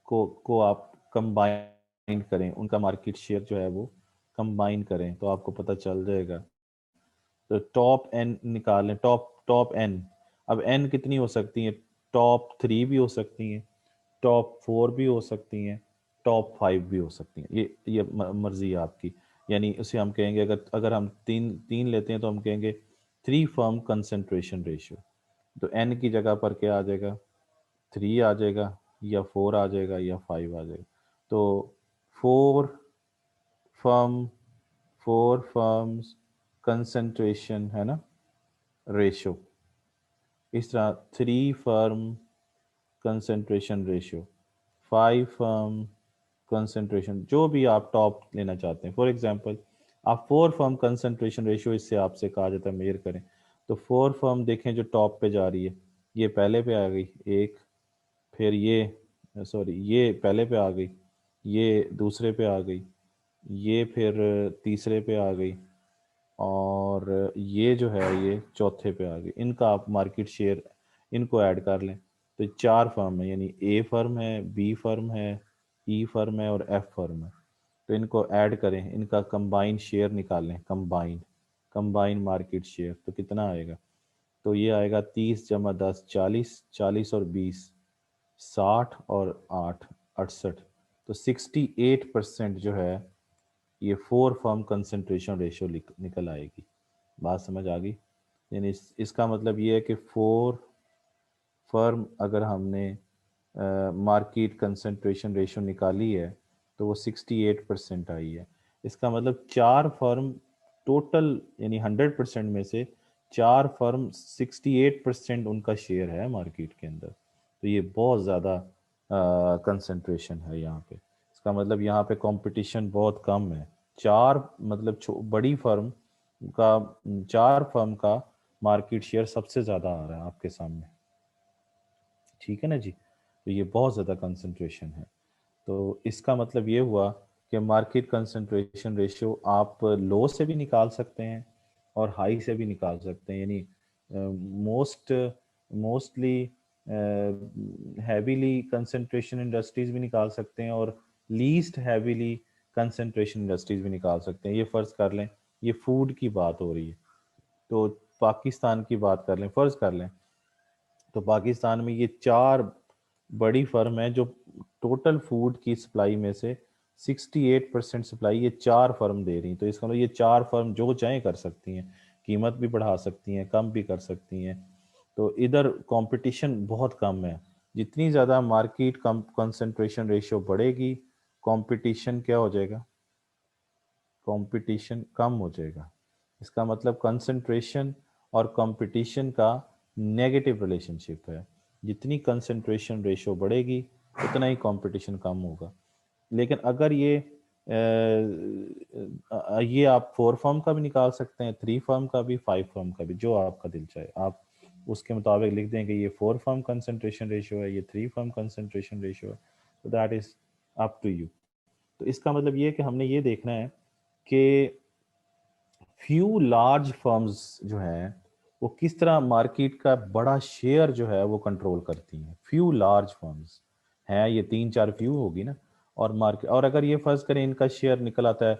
को आप कंबाइन करें, उनका मार्केट शेयर जो है वो कंबाइन करें, तो आपको पता चल जाएगा। तो टॉप एन निकालें, टॉप एन। अब एन कितनी हो सकती है, टॉप 3 भी हो सकती हैं, टॉप 4 भी हो सकती हैं, टॉप 5 भी हो सकती हैं। ये मर्जी है आपकी। यानी उसे हम कहेंगे, अगर अगर हम तीन तीन लेते हैं तो हम कहेंगे 3 फर्म कंसंट्रेशन रेशियो। तो एन की जगह पर क्या आ जाएगा, 3 आ जाएगा या 4 आ जाएगा या 5 आ जाएगा। तो 4 फर्म 4 फर्म्स कंसंट्रेशन है ना रेशियो। इस तरह 3 firm concentration ratio, 5 firm concentration, जो भी आप टॉप लेना चाहते हैं। फॉर एग्जांपल आप 4 फर्म कंसंट्रेशन रेशियो, इससे आपसे कहा जाता है मेजर करें। तो 4 फर्म देखें जो टॉप पे जा रही है, ये पहले पे आ गई एक, फिर ये सॉरी ये पहले पे आ गई, ये दूसरे पे आ गई, ये फिर तीसरे पे आ गई, और ये जो है ये चौथे पे आ गई। इनका आप मार्केट शेयर इनको ऐड कर लें तो 4 फर्म है, यानी ए फर्म है, बी फर्म है, ई फर्म है और एफ फर्म है। तो इनको ऐड करें, इनका कंबाइन शेयर निकालें, कंबाइन कंबाइन मार्केट शेयर, तो कितना आएगा? तो ये आएगा 30 जमा 10 40, 40 और 20 60 और 8 68। तो 68% जो है ये 4 फर्म कंसंट्रेशन रेशियो निकल आएगी। बात समझ आ गई? यानी इसका मतलब ये है कि 4 फर्म अगर हमने मार्केट कंसंट्रेशन रेशियो निकाली है तो वो 68% आई है। इसका मतलब 4 फर्म टोटल, यानी 100% में से 4 फर्म 68% उनका शेयर है मार्केट के अंदर। तो ये बहुत ज़्यादा कंसंट्रेशन है यहाँ पे। इसका मतलब यहाँ पे कंपटीशन बहुत कम है। 4 मतलब बड़ी फर्म का 4 फर्म का मार्केट शेयर सबसे ज़्यादा आ रहा है आपके सामने। ठीक है ना जी? तो ये बहुत ज़्यादा कंसंट्रेशन है। तो इसका मतलब ये हुआ कि मार्केट कंसंट्रेशन रेशियो आप लो से भी निकाल सकते हैं और हाई से भी निकाल सकते हैं। यानी मोस्टली हैवीली कंसंट्रेशन इंडस्ट्रीज भी निकाल सकते हैं और लीस्ट हैवीली कंसंट्रेशन इंडस्ट्रीज भी निकाल सकते हैं। ये फ़र्ज़ कर लें ये फूड की बात हो रही है, तो पाकिस्तान की बात कर लें, फ़र्ज़ कर लें तो पाकिस्तान में ये 4 बड़ी फर्म है जो टोटल फूड की सप्लाई में से 68% सप्लाई ये 4 फर्म दे रही। तो इसका मतलब ये 4 फर्म जो चाहें कर सकती हैं, कीमत भी बढ़ा सकती हैं, कम भी कर सकती हैं। तो इधर कंपटीशन बहुत कम है। जितनी ज़्यादा मार्केट कम कंसंट्रेशन रेशियो बढ़ेगी, कंपटीशन क्या हो जाएगा? कंपटीशन कम हो जाएगा। इसका मतलब कंसंट्रेशन और कंपटीशन का नेगेटिव रिलेशनशिप है। जितनी कंसंट्रेशन रेशियो बढ़ेगी उतना ही कंपटीशन कम होगा। लेकिन अगर ये आप 4 फर्म का भी निकाल सकते हैं, 3 फर्म का भी, 5 फर्म का भी, जो आपका दिल चाहे आप उसके मुताबिक लिख दें कि ये 4 फर्म कंसंट्रेशन रेशियो है, ये 3 फर्म कंसंट्रेशन रेशियो है। तो that is up to you. तो इसका मतलब ये है कि हमने ये देखना है कि फ्यू लार्ज फर्म्स जो हैं वो किस तरह मार्केट का बड़ा शेयर जो है वो कंट्रोल करती हैं। फ्यू लार्ज फर्म्स हैं, ये 3-4 फ्यू होगी ना, और मार्केट, और अगर ये फर्ज करें इनका शेयर निकल आता है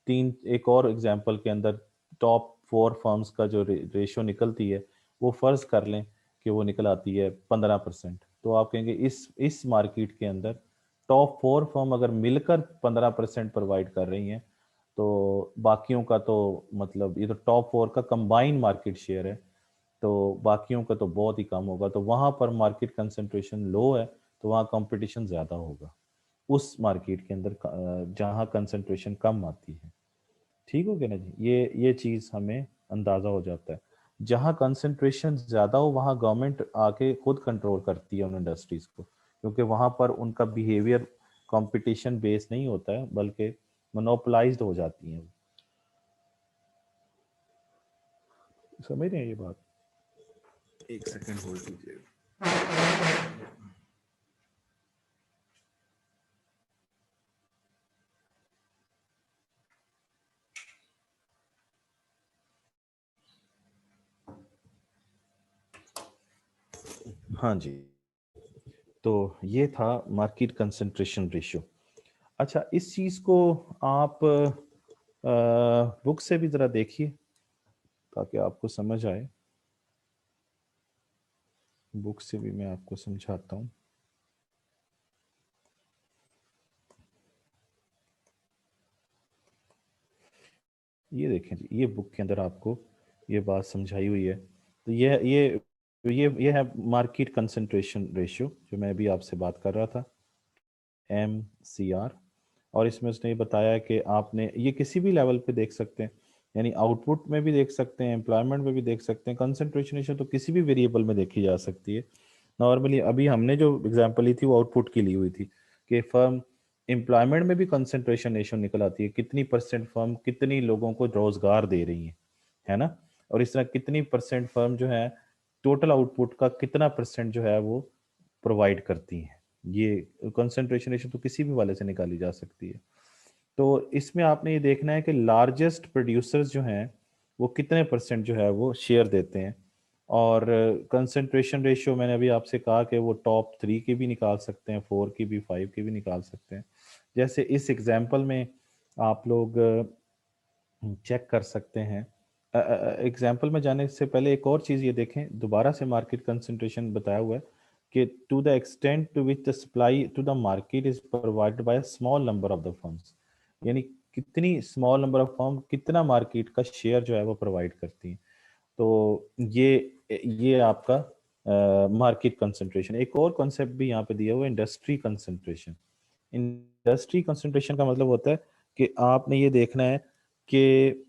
तीन, एक और एग्जांपल के अंदर टॉप 4 फर्म्स का जो रेशियो निकलती है वो फर्ज कर लें कि वो निकल आती है 15%। तो आप कहेंगे इस मार्केट के अंदर टॉप 4 फर्म अगर मिलकर 15% प्रोवाइड कर रही हैं तो बाकियों का तो मतलब ये तो टॉप 4 का कंबाइन मार्केट शेयर है, तो बाकियों का तो बहुत ही कम होगा। तो वहां पर मार्केट कंसंट्रेशन लो है तो वहाँ कंपटीशन ज़्यादा होगा उस मार्केट के अंदर जहाँ कंसंट्रेशन कम आती है। ठीक हो गया ना जी? ये चीज़ हमें अंदाज़ा हो जाता है। जहाँ कंसंट्रेशन ज़्यादा हो वहाँ गवर्नमेंट आके खुद कंट्रोल करती है उन इंडस्ट्रीज़ को, क्योंकि वहाँ पर उनका बिहेवियर कंपटीशन बेस नहीं होता है बल्कि मोनोपोलाइज्ड हो जाती हैं। समझ रहे हैं ये बात? एक सेकंड होल्ड कीजिए। हाँ जी, तो ये था मार्केट कंसंट्रेशन रेशियो। अच्छा, इस चीज़ को आप बुक से भी ज़रा देखिए ताकि आपको समझ आए। बुक से भी मैं आपको समझाता हूँ। ये देखें जी, ये बुक के अंदर आपको ये बात समझाई हुई है। तो ये है मार्केट कंसंट्रेशन रेशियो, जो मैं अभी आपसे बात कर रहा था, MCR। और इसमें उसने ये बताया कि आपने ये किसी भी लेवल पे देख सकते हैं, यानी आउटपुट में भी देख सकते हैं, एम्प्लॉयमेंट में भी देख सकते हैं। कंसंट्रेशन रेशियो तो किसी भी वेरिएबल में देखी जा सकती है। नॉर्मली अभी हमने जो एग्जांपल ली थी वो आउटपुट की ली हुई थी कि फर्म एम्प्लॉयमेंट में भी कंसंट्रेशन रेशियो निकल आती है, कितनी परसेंट फर्म कितनी लोगों को रोजगार दे रही है ना। और इस तरह कितनी परसेंट फर्म जो है टोटल आउटपुट का कितना परसेंट जो है वो प्रोवाइड करती है। ये कंसंट्रेशन रेशियो तो किसी भी वाले से निकाली जा सकती है। तो इसमें आपने ये देखना है कि लार्जेस्ट प्रोड्यूसर्स जो हैं वो कितने परसेंट जो है वो शेयर देते हैं। और कंसंट्रेशन रेशियो मैंने अभी आपसे कहा कि वो टॉप 3 की भी निकाल सकते हैं, 4 की भी, 5 की भी निकाल सकते हैं। जैसे इस एग्जांपल में आप लोग चेक कर सकते हैं। एग्जाम्पल में जाने से पहले एक और चीज़ ये देखें, दोबारा से मार्केट कंसंट्रेशन बताया हुआ है कि to the extent to which the supply to the market is provided by a small number of the firms, यानी कितनी स्मॉल नंबर ऑफ फर्म कितना मार्केट का शेयर जो है वो प्रोवाइड करती हैं। तो ये आपका मार्केट कंसंट्रेशन। एक और कॉन्सेप्ट भी यहाँ पे दिया हुआ है, इंडस्ट्री कंसंट्रेशन। इंडस्ट्री कंसंट्रेशन का मतलब होता है कि आपने ये देखना है कि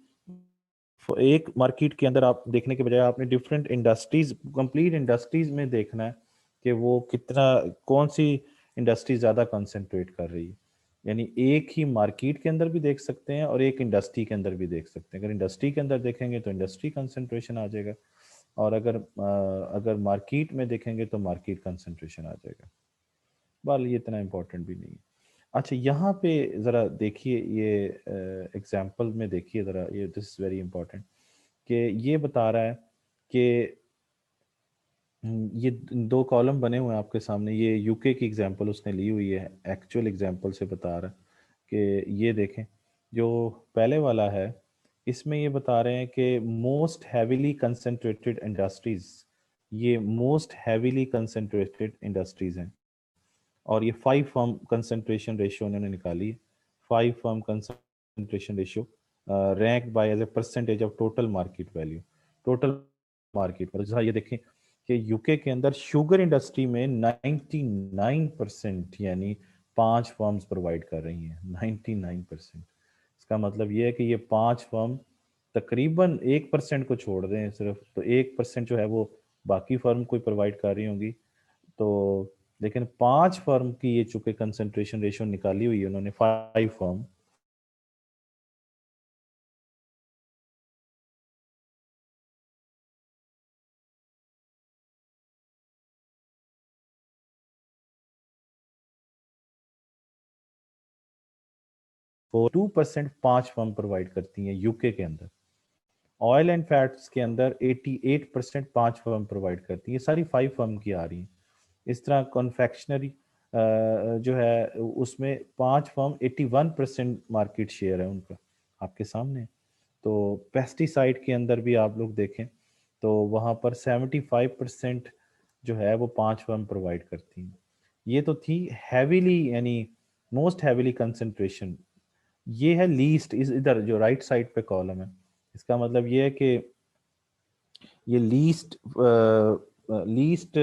एक मार्केट के अंदर आप देखने के बजाय आपने डिफरेंट इंडस्ट्रीज, कंप्लीट इंडस्ट्रीज में देखना है कि वो कितना, कौन सी इंडस्ट्री ज़्यादा कंसंट्रेट कर रही है। यानी एक ही मार्केट के अंदर भी देख सकते हैं और एक इंडस्ट्री के अंदर भी देख सकते हैं। अगर इंडस्ट्री के अंदर देखेंगे तो इंडस्ट्री कंसंट्रेशन आ जाएगा, और अगर मार्केट में देखेंगे तो मार्केट कंसंट्रेशन आ जाएगा। बल ये इतना इम्पोर्टेंट भी नहीं है। अच्छा, यहाँ पे ज़रा देखिए, ये एग्जाम्पल में देखिए ज़रा, ये दिस इज़ वेरी इंपॉर्टेंट कि ये बता रहा है कि ये दो कॉलम बने हुए हैं आपके सामने। ये यूके की एग्जांपल उसने ली हुई है, एक्चुअल एग्जांपल से बता रहा है कि ये देखें, जो पहले वाला है इसमें ये बता रहे हैं कि मोस्ट हैवीली कंसंट्रेटेड इंडस्ट्रीज, ये मोस्ट हैवीली कंसंट्रेटेड इंडस्ट्रीज हैं। और ये 5 फर्म कंसंट्रेशन रेशियो उन्होंने निकाली है। 5 firm concentration ratio rank by as a percentage of total market value. Total market मतलब जैसा ये देखें कि यूके के अंदर शुगर इंडस्ट्री में 99% यानी 5 फर्म्स प्रोवाइड कर रही हैं, 99%। इसका मतलब ये है कि ये 5 फर्म तकरीबन 1% को छोड़ दें सिर्फ, तो 1% जो है वो बाकी फर्म कोई प्रोवाइड कर रही होंगी। तो लेकिन 5 फर्म की ये चूंकि कंसंट्रेशन रेशियो निकाली हुई है उन्होंने, 5 फर्म, वो 2% 5 फर्म प्रोवाइड करती हैं यूके के अंदर। ऑयल एंड फैट्स के अंदर 88% 5 फर्म प्रोवाइड करती है। ये सारी 5 फर्म की आ रही हैं। इस तरह कॉन्फेक्शनरी जो है उसमें 5 फर्म 81% मार्केट शेयर है उनका, आपके सामने। तो पेस्टिसाइड के अंदर भी आप लोग देखें तो वहाँ पर 75% जो है वो 5 फर्म प्रोवाइड करती हैं। ये तो थी हैवीली, यानी मोस्ट हैवीली कंसंट्रेशन। ये है लीस्ट, इस इधर जो राइट साइड पे कॉलम है, इसका मतलब ये है कि ये लीस्ट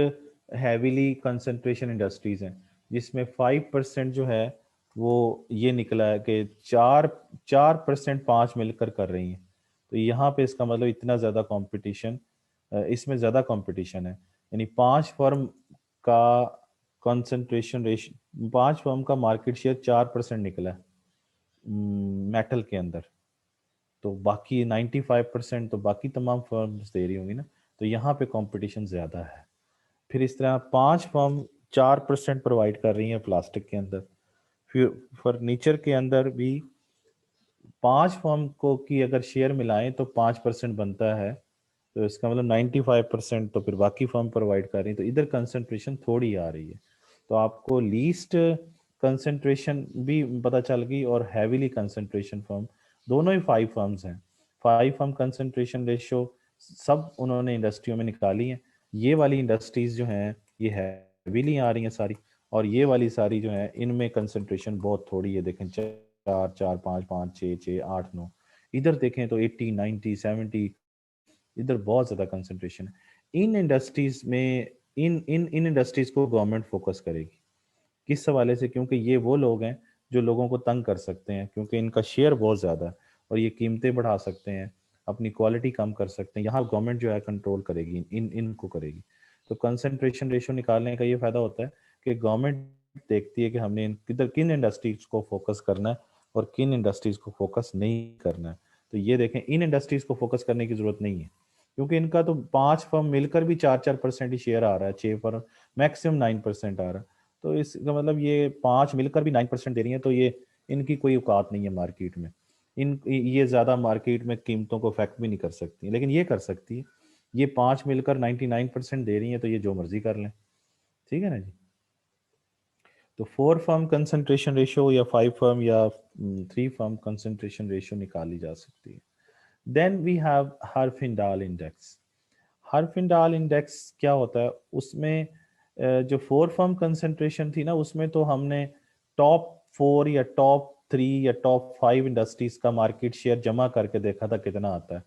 हैवीली कंसंट्रेशन इंडस्ट्रीज हैं, जिसमें 5% जो है वो ये निकला है कि 4% 5 मिलकर कर रही हैं। तो यहाँ पे इसका मतलब इतना ज़्यादा कंपटीशन, इसमें ज़्यादा कंपटीशन है। यानी 5 फर्म का कंसंट्रेशन रेशियो, 5 फर्म का मार्केट शेयर 4% निकला है मेटल के अंदर। तो बाकी 95% तो बाकी तमाम फर्म्स दे रही होंगी ना। तो यहाँ पे कंपटीशन ज़्यादा है। फिर इस तरह 5 फर्म 4% प्रोवाइड कर रही हैं प्लास्टिक के अंदर। फिर फर्नीचर के अंदर भी 5 फर्म को की अगर शेयर मिलाएं तो 5% बनता है। तो इसका मतलब 95% तो फिर बाकी फर्म प्रोवाइड कर रही है, तो इधर कंसंट्रेशन थोड़ी आ रही है। तो आपको लीस्ट कंसंट्रेशन भी पता चल गई और हैवीली कंसंट्रेशन फर्म, दोनों ही 5 फर्म्स हैं। 5 फर्म कंसंट्रेशन रेशियो सब उन्होंने इंडस्ट्रियों में निकाली है। ये वाली इंडस्ट्रीज जो हैं ये हैवीली आ रही हैं सारी, और ये वाली सारी जो है इनमें कंसंट्रेशन बहुत थोड़ी है। देखें 4 4 5 5 6 6 8 9, इधर देखें तो 80, 90, 70, इधर बहुत ज़्यादा कंसंट्रेशन है। इन इंडस्ट्रीज में इन इंडस्ट्रीज को गवर्नमेंट फोकस करेगी। किस हवाले से? क्योंकि ये वो लोग हैं जो लोगों को तंग कर सकते हैं, क्योंकि इनका शेयर बहुत ज़्यादा है और ये कीमतें बढ़ा सकते हैं, अपनी क्वालिटी कम कर सकते हैं। यहाँ गवर्नमेंट जो है कंट्रोल करेगी, इनको करेगी। तो कंसंट्रेशन रेशियो निकालने का ये फ़ायदा होता है कि गवर्नमेंट देखती है कि हमने किन इंडस्ट्रीज को फोकस करना है और किन इंडस्ट्रीज को फोकस नहीं करना है। तो ये देखें, इन इंडस्ट्रीज को फोकस करने की ज़रूरत नहीं है, क्योंकि इनका तो 5 फर्म मिलकर भी 4-4% ही शेयर आ रहा है, 6 फर्म मैक्सिमम 9% आ रहा है। तो इसका मतलब ये 5 मिलकर भी 9% दे रही हैं, तो ये इनकी कोई औकात नहीं है मार्केट में। ये ज़्यादा मार्केट में कीमतों को अफेक्ट भी नहीं कर सकती, लेकिन ये कर सकती है। ये 5 मिलकर 99% दे रही हैं, तो ये जो मर्जी कर लें। ठीक है ना जी? तो 4 फर्म कंसंट्रेशन रेशियो या 5 फर्म या 3 फर्म कंसंट्रेशन रेशियो निकाली जा सकती है। Then we have Herfindahl index. Herfindahl index क्या होता है? उसमें जो 4 फर्म कंसंट्रेशन थी ना, उसमें तो हमने टॉप 4 या टॉप 3 या टॉप 5 इंडस्ट्रीज का मार्केट शेयर जमा करके देखा था कितना आता है।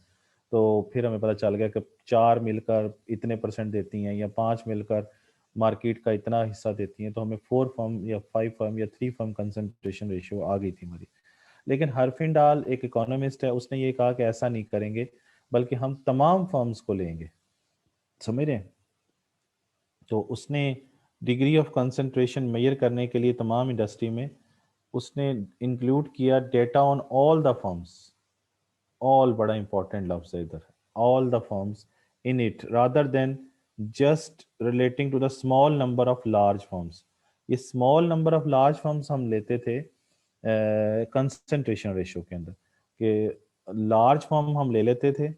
तो फिर हमें पता चल गया कि 4 मिलकर इतने परसेंट देती हैं या 5 मिलकर मार्केट का इतना हिस्सा देती हैं, तो हमें 4 फर्म या 5 फर्म या 3 फर्म कंसंट्रेशन रेशियो आ गई थी हमारी। लेकिन हर्फिंडाल एक इकोनॉमिस्ट है, उसने ये कहा कि ऐसा नहीं करेंगे, बल्कि हम तमाम फर्म्स को लेंगे। समझ रहे हैं? तो उसने डिग्री ऑफ कंसंट्रेशन मेजर करने के लिए तमाम इंडस्ट्री में उसने इंक्लूड किया data on all the firms. All बड़ा इंपॉर्टेंट लफ्ज है इधर। All the firms in it rather than just relating to the small number of large firms. ये small number of large firms हम लेते थे कंसंट्रेशन रेशियो के अंदर, कि लार्ज फर्म हम ले लेते थे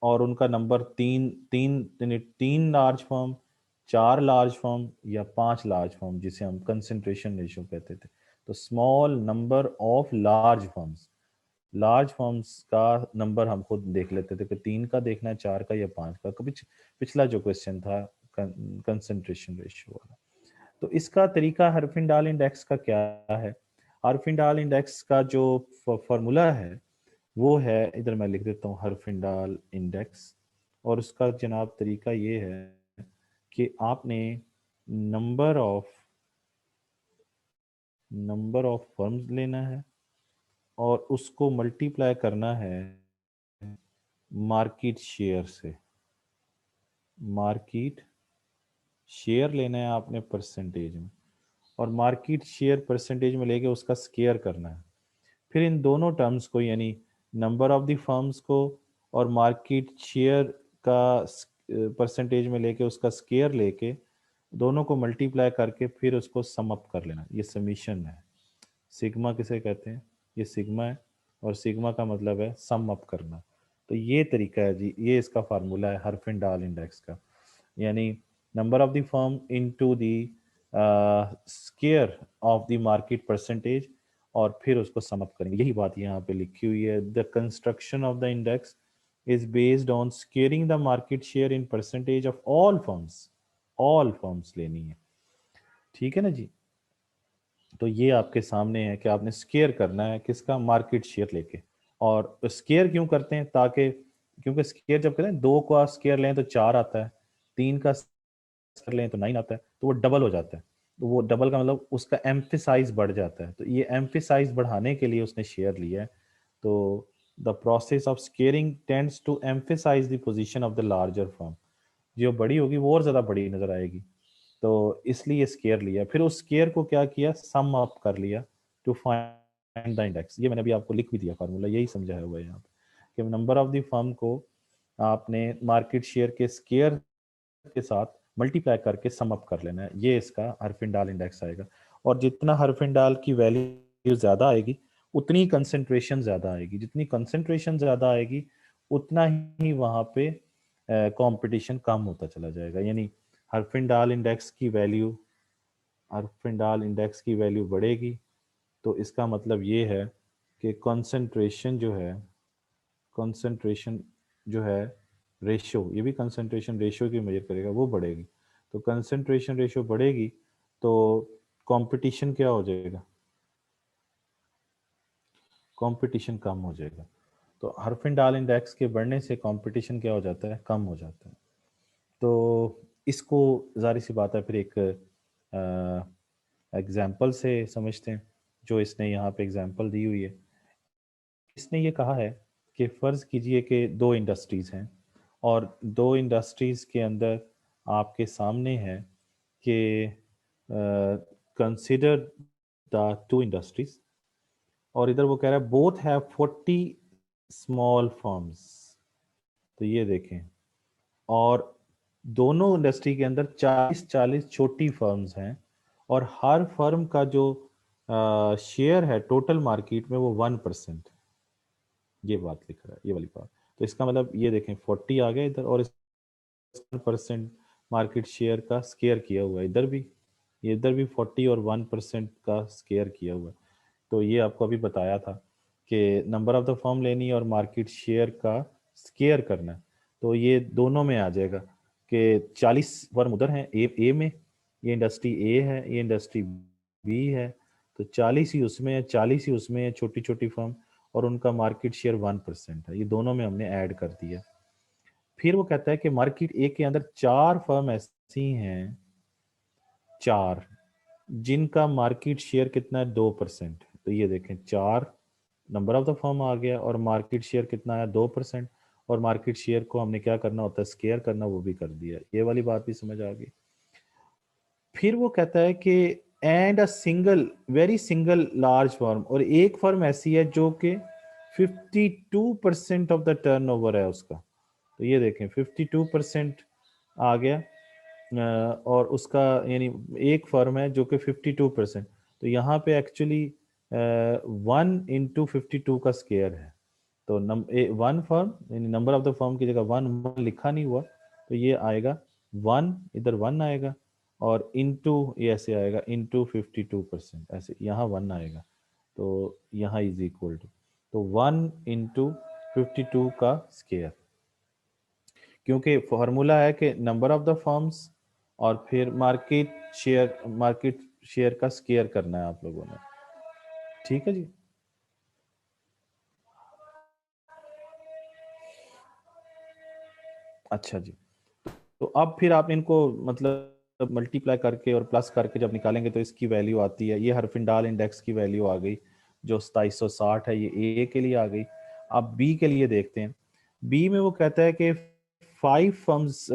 और उनका नंबर तीन तीन यानी 3 लार्ज फर्म, 4 लार्ज फर्म या 5 लार्ज फर्म, जिसे हम कंसंट्रेशन रेशियो कहते थे। तो small number of large firms का नंबर हम खुद देख लेते थे कि 3 का देखना है, 4 का या 5 का। कभी पिछला जो क्वेश्चन था कंसंट्रेशन रेशियो वाला। तो इसका तरीका हर्फिंडाल इंडेक्स का क्या है? हर्फिंडाल इंडेक्स का जो फॉर्मूला है वो है, इधर मैं लिख देता हूँ, हर्फिंडाल इंडेक्स। और उसका जनाब तरीका ये है कि आपने नंबर ऑफ फर्म्स लेना है और उसको मल्टीप्लाई करना है मार्केट शेयर से। मार्केट शेयर लेना है आपने परसेंटेज में, और मार्केट शेयर परसेंटेज में लेके उसका स्केयर करना है। फिर इन दोनों टर्म्स को, यानी नंबर ऑफ द फर्म्स को और मार्केट शेयर का परसेंटेज में लेके उसका स्केयर लेके, दोनों को मल्टीप्लाई करके फिर उसको सम अप कर लेना। ये समीशन है। सिग्मा किसे कहते हैं? ये सिग्मा है, और सिग्मा का मतलब है सम अप करना। तो ये तरीका है जी, ये इसका फार्मूला है हर्फिंडाल इंडेक्स का, यानी number of the firm into the square of the market percentage, और फिर उसको सम अप करेंगे। यही बात यहाँ पे लिखी हुई है। The construction of the index is based on squaring the market share in percentage of all firms. All firms लेनी है। ठीक है ना जी? तो ये आपके सामने है कि आपने स्केयर करना है किसका? मार्केट शेयर लेके। और स्केयर क्यों करते हैं? ताकि, क्योंकि स्केयर जब करते हैं, 2 का स्केयर लें तो 4 आता है, 3 का स्केयर लें तो 9 आता है, तो वो डबल हो जाता है। तो वो डबल का मतलब उसका एम्फिसाइज बढ़ जाता है। तो ये एम्फिसाइज बढ़ाने के लिए उसने शेयर लिया है। तो the process of squaring tends to emphasise the position of the larger firm. जो बड़ी होगी वो और ज्यादा बड़ी नजर आएगी, तो इसलिए स्केयर लिया। फिर उस स्केयर को क्या किया? सम अप कर लिया टू फाइंड द इंडेक्स। ये मैंने अभी आपको लिख भी दिया फार्मूला, यही समझाया हुआ है यहाँ पे कि नंबर ऑफ द फर्म को आपने मार्केट शेयर के स्केयर के साथ मल्टीप्लाई करके सम अप कर लेना है। ये इसका हर्फिंडाल इंडेक्स आएगा। और जितना हर्फिंडाल की वैल्यू ज्यादा आएगी, उतनी कंसंट्रेशन ज्यादा आएगी। जितनी कंसंट्रेशन ज्यादा आएगी, उतना ही वहां पे कंपटीशन कम होता चला जाएगा। यानी हर्फिंडाल इंडेक्स की वैल्यू हर्फिंडाल इंडेक्स की वैल्यू बढ़ेगी, तो इसका मतलब ये है कि कंसंट्रेशन जो है रेशियो, ये भी कंसंट्रेशन रेशियो की मेजर करेगा, वो बढ़ेगी। तो कंसंट्रेशन रेशियो बढ़ेगी तो कंपटीशन क्या हो जाएगा? कंपटीशन कम हो जाएगा। तो हर्फिनडाल इंडेक्स के बढ़ने से कंपटीशन क्या हो जाता है, कम हो जाता है। तो इसको जाहिर सी बात है फिर एक एग्जाम्पल से समझते हैं, जो इसने यहाँ पे एग्जाम्पल दी हुई है। इसने ये कहा है कि फ़र्ज़ कीजिए कि दो इंडस्ट्रीज़ हैं और दो इंडस्ट्रीज़ के अंदर आपके सामने है कि कंसिडर द टू इंडस्ट्रीज़, और इधर वो कह रहा है बोथ हैव 40 स्मॉल फर्म्स। तो ये देखें, और दोनों इंडस्ट्री के अंदर 40-40 छोटी फर्म्स हैं, और हर फर्म का जो शेयर है टोटल मार्केट में वो 1%। ये बात लिख रहा है, ये वाली बात। तो इसका मतलब ये देखें 40 आ गया इधर, और 1% मार्केट शेयर का स्केयर किया हुआ है इधर भी, ये इधर भी 40 और 1% का स्केयर किया हुआ है। तो ये आपको अभी बताया था कि नंबर ऑफ द फर्म लेनी है और मार्केट शेयर का स्केयर करना है। तो ये दोनों में आ जाएगा कि 40 फर्म उधर हैं ए में, ये इंडस्ट्री ए है, ये इंडस्ट्री बी है, तो 40 ही उसमें है, 40 ही उसमें है छोटी छोटी फर्म, और उनका मार्केट शेयर 1% है। ये दोनों में हमने ऐड कर दिया। फिर वो कहता है कि मार्केट ए के अंदर 4 फर्म ऐसी हैं, 4, जिनका मार्केट शेयर कितना है, 2%। तो ये देखें 4 नंबर ऑफ द फर्म आ गया, और मार्केट शेयर कितना है, 2%। और मार्केट शेयर को हमने क्या करना होता है, स्केयर करना, वो भी कर दिया। ये वाली बात भी समझ आ गई। फिर वो कहता है कि and a single very single large firm, और एक फर्म ऐसी है जो कि 52% ऑफ द टर्नओवर है उसका। तो ये देखें 52% आ गया, और उसका यानी एक फर्म है जो कि 52%। तो यहाँ पे एक्चुअली 1 × 52 का स्केयर है। तो वन फर्म यानी नंबर ऑफ द फर्म की जगह वन लिखा नहीं हुआ, तो ये आएगा 1, इधर 1 आएगा, और इनटू ये ऐसे आएगा इनटू 52%, ऐसे यहाँ 1 आएगा, तो यहाँ इज इक्वल टू, तो 1 × 52 का स्केयर, क्योंकि फॉर्मूला है कि नंबर ऑफ द फर्म्स और फिर मार्केट शेयर का स्केयर करना है आप लोगों ने। ठीक है जी। अच्छा जी, तो अब फिर आप इनको मतलब मल्टीप्लाई करके और प्लस करके जब निकालेंगे तो इसकी वैल्यू आती है, ये हर्फिनडाल इंडेक्स की वैल्यू आ गई जो 2760 है, ये ए के लिए आ गई। अब बी के लिए देखते हैं। बी में वो कहता है कि 5 firms,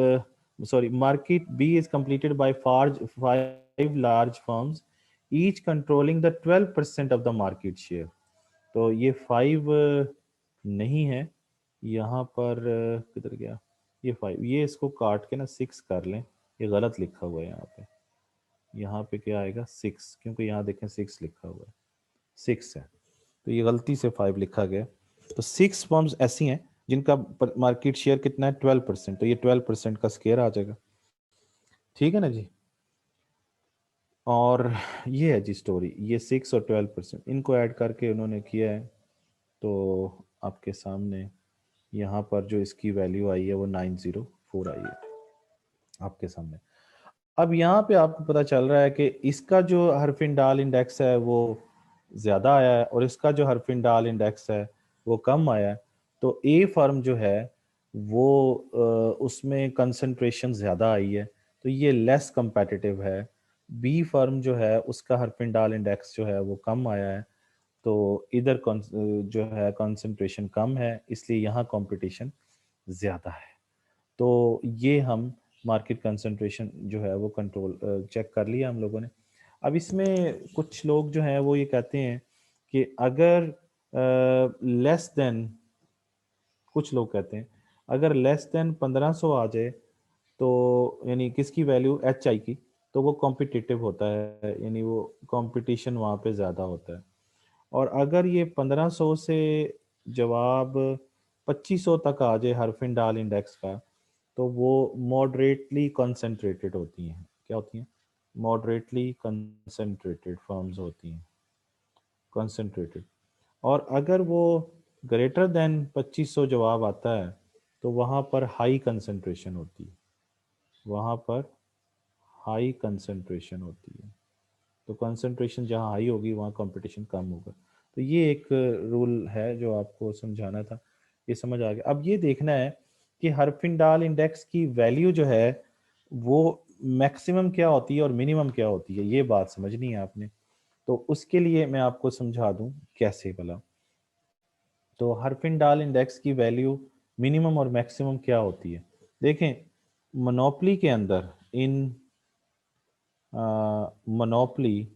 sorry, market B is completed by 5 large firms each controlling the 12% of the market share. तो ये 5 नहीं है यहाँ पर, किधर गया ये 5, ये इसको काट के ना 6 कर लें, ये गलत लिखा हुआ है यहाँ पे क्या आएगा 6, क्योंकि यहाँ देखें 6 लिखा हुआ है, 6 है, तो ये गलती से 5 लिखा गया। तो 6 फर्म्स ऐसी हैं जिनका मार्केट शेयर कितना है, 12%, तो ये 12% का स्केयर आ जाएगा। ठीक है ना जी। और ये है जी स्टोरी, ये 6 और 12% इनको ऐड करके उन्होंने किया है। तो आपके सामने यहाँ पर जो इसकी वैल्यू आई है वो 904 आई है आपके सामने। अब यहाँ पे आपको पता चल रहा है कि इसका जो हर्फिनडाल इंडेक्स है वो ज़्यादा आया है, और इसका जो हर्फिनडाल इंडेक्स है वो कम आया है। तो ए फर्म जो है वो उसमें कंसंट्रेशन ज़्यादा आई है, तो ये लेस कंपेटिटिव है। बी फर्म जो है उसका हर्फिनडाल इंडेक्स जो है वो कम आया है, तो इधर जो है कंसंट्रेशन कम है, इसलिए यहाँ कंपटीशन ज़्यादा है। तो ये हम मार्केट कंसंट्रेशन जो है वो कंट्रोल चेक कर लिया हम लोगों ने। अब इसमें कुछ लोग जो हैं वो ये कहते हैं कि अगर लेस देन, कुछ लोग कहते हैं अगर लेस देन 1500 आ जाए, तो यानी किसकी वैल्यू, एच आई की, तो वो कॉम्पिटिटिव होता है, यानी वो कंपटीशन वहाँ पे ज़्यादा होता है। और अगर ये 1500 से जवाब 2500 तक आ जाए हर्फिनडाल इंडेक्स का, तो वो मॉडरेटली कंसंट्रेटेड होती हैं। क्या होती हैं? मॉडरेटली कंसंट्रेटेड फर्म्स होती हैं, कंसंट्रेटेड। और अगर वो ग्रेटर देन 2500 जवाब आता है, तो वहाँ पर हाई कंसंट्रेशन होती है, वहाँ पर हाई कंसंट्रेशन होती है। तो कंसंट्रेशन जहाँ हाई होगी वहाँ कंपटीशन कम होगा। तो ये एक रूल है जो आपको समझाना था। ये समझ आ गया। अब ये देखना है कि हर्फिंडाल इंडेक्स की वैल्यू जो है वो मैक्सिमम क्या होती है और मिनिमम क्या होती है, ये बात समझनी है आपने। तो उसके लिए मैं आपको समझा दूं कैसे भला। तो हर्फिंडाल इंडेक्स की वैल्यू मिनिमम और मैक्सिमम क्या होती है, देखें। मोनोपली के अंदर इन मोनोपली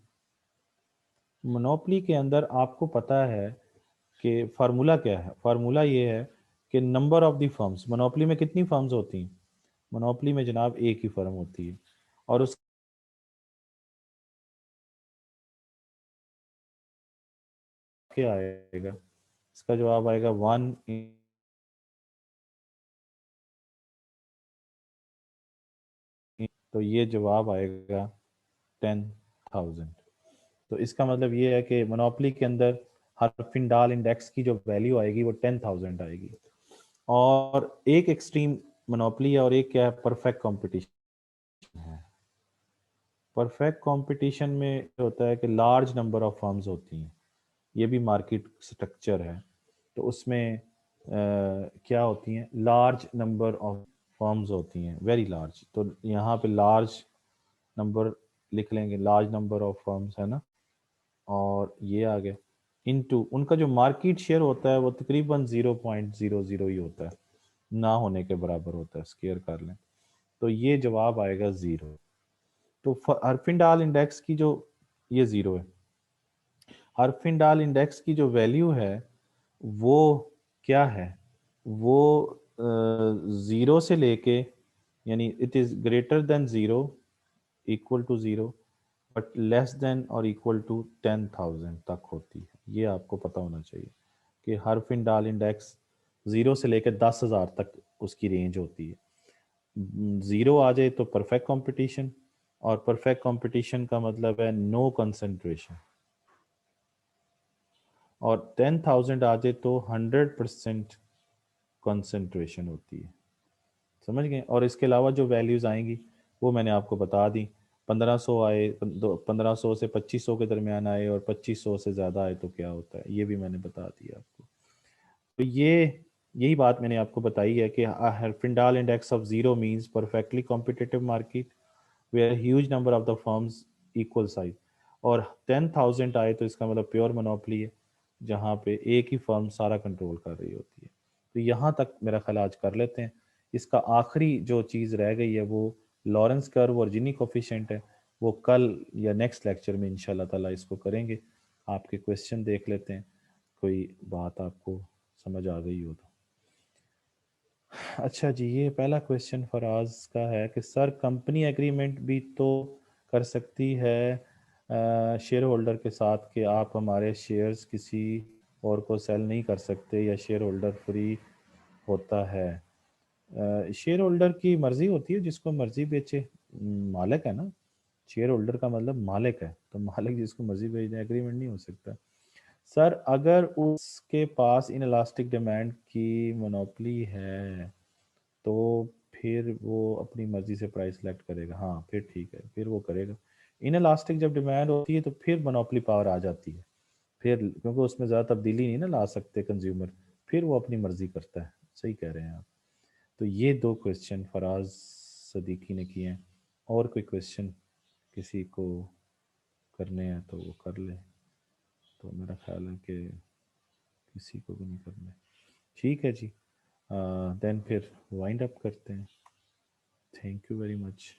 मोनोपली के अंदर आपको पता है कि फार्मूला क्या है। फार्मूला ये है कि number of the firms, monopoly में कितनी फर्म्स होती हैं? मोनोपली में जनाब एक ही फर्म होती है। और उस क्या आएगा, इसका जवाब आएगा 1। तो ये जवाब आएगा 10,000। तो इसका मतलब ये है कि मोनोपली के अंदर हर्फिंडाल इंडेक्स की जो वैल्यू आएगी वो 10,000 आएगी। और एक एक्सट्रीम मोनोपली है और एक क्या है, परफेक्ट कंपटीशन है। परफेक्ट कंपटीशन में होता है कि लार्ज नंबर ऑफ फर्म्स होती हैं, ये भी मार्केट स्ट्रक्चर है। तो उसमें क्या होती हैं, लार्ज नंबर ऑफ फर्म्स होती हैं, वेरी लार्ज। तो यहाँ पे लार्ज नंबर लिख लेंगे, लार्ज नंबर ऑफ फर्म्स है ना। और ये आ गया इनटू उनका जो मार्केट शेयर होता है वो तकरीबन 0.00 ही होता है, ना होने के बराबर होता है, स्केयर कर लें। तो ये जवाब आएगा 0। तो हर्फिंडाल इंडेक्स की जो, ये 0 है। हर्फिंडाल इंडेक्स की जो वैल्यू है वो क्या है, वो 0 से लेके, यानी it is greater than 0, equal to 0, but less than और इक्वल टू 10,000 तक होती है। ये आपको पता होना चाहिए कि हर्फिंडाल इंडेक्स 0 से लेकर 10,000 तक उसकी रेंज होती है। 0 आ जाए तो परफेक्ट कंपटीशन, और परफेक्ट कंपटीशन का मतलब है नो कंसंट्रेशन। और 10,000 आ जाए तो 100% कंसंट्रेशन होती है। समझ गए। और इसके अलावा जो वैल्यूज आएंगी वो मैंने आपको बता दी। 1500 आए, 1500 से 2500 के दरमियान आए, और 2500 से ज़्यादा आए तो क्या होता है, ये भी मैंने बता दिया आपको। तो ये यही बात मैंने आपको बताई है कि Herfindahl index of 0 means perfectly competitive market where huge number of the firms equal size. और 10,000 आए तो इसका मतलब प्योर मोनोपली है, जहाँ पे एक ही फर्म सारा कंट्रोल कर रही होती है। तो यहाँ तक मेरा ख्याल आज कर लेते हैं। इसका आखिरी जो चीज़ रह गई है वो लॉरेंस कर्व और जिनी कोफिशिएंट है। वो कल या नेक्स्ट लेक्चर में इंशाल्लाह ताला इसको करेंगे। आपके क्वेश्चन देख लेते हैं, कोई बात आपको समझ आ गई हो तो। अच्छा जी, ये पहला क्वेश्चन फराज का है कि सर कंपनी एग्रीमेंट भी तो कर सकती है शेयर होल्डर के साथ कि आप हमारे शेयर्स किसी और को सेल नहीं कर सकते, या शेयर होल्डर फ्री होता है। शेयर होल्डर की मर्जी होती है, जिसको मर्जी बेचे। मालिक है ना, शेयर होल्डर का मतलब मालिक है, तो मालिक जिसको मर्जी बेच दे, एग्रीमेंट नहीं हो सकता। सर अगर उसके पास इन इलास्टिक डिमांड की मोनोपली है तो फिर वो अपनी मर्जी से प्राइस सेलेक्ट करेगा। हाँ फिर ठीक है, फिर वो करेगा। इन इलास्टिक जब डिमांड होती है तो फिर मोनोपली पावर आ जाती है, फिर क्योंकि उसमें ज़्यादा तब्दीली नहीं ना ला सकते कंज्यूमर, फिर वो अपनी मर्जी करता है। सही कह रहे हैं आप। तो ये दो क्वेश्चन फराज सदीकी ने किए हैं। और कोई क्वेश्चन किसी को करने हैं तो वो कर ले। तो मेरा ख्याल है कि किसी को भी नहीं करने। ठीक है जी, देन फिर वाइंड अप करते हैं। Thank you very much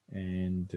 and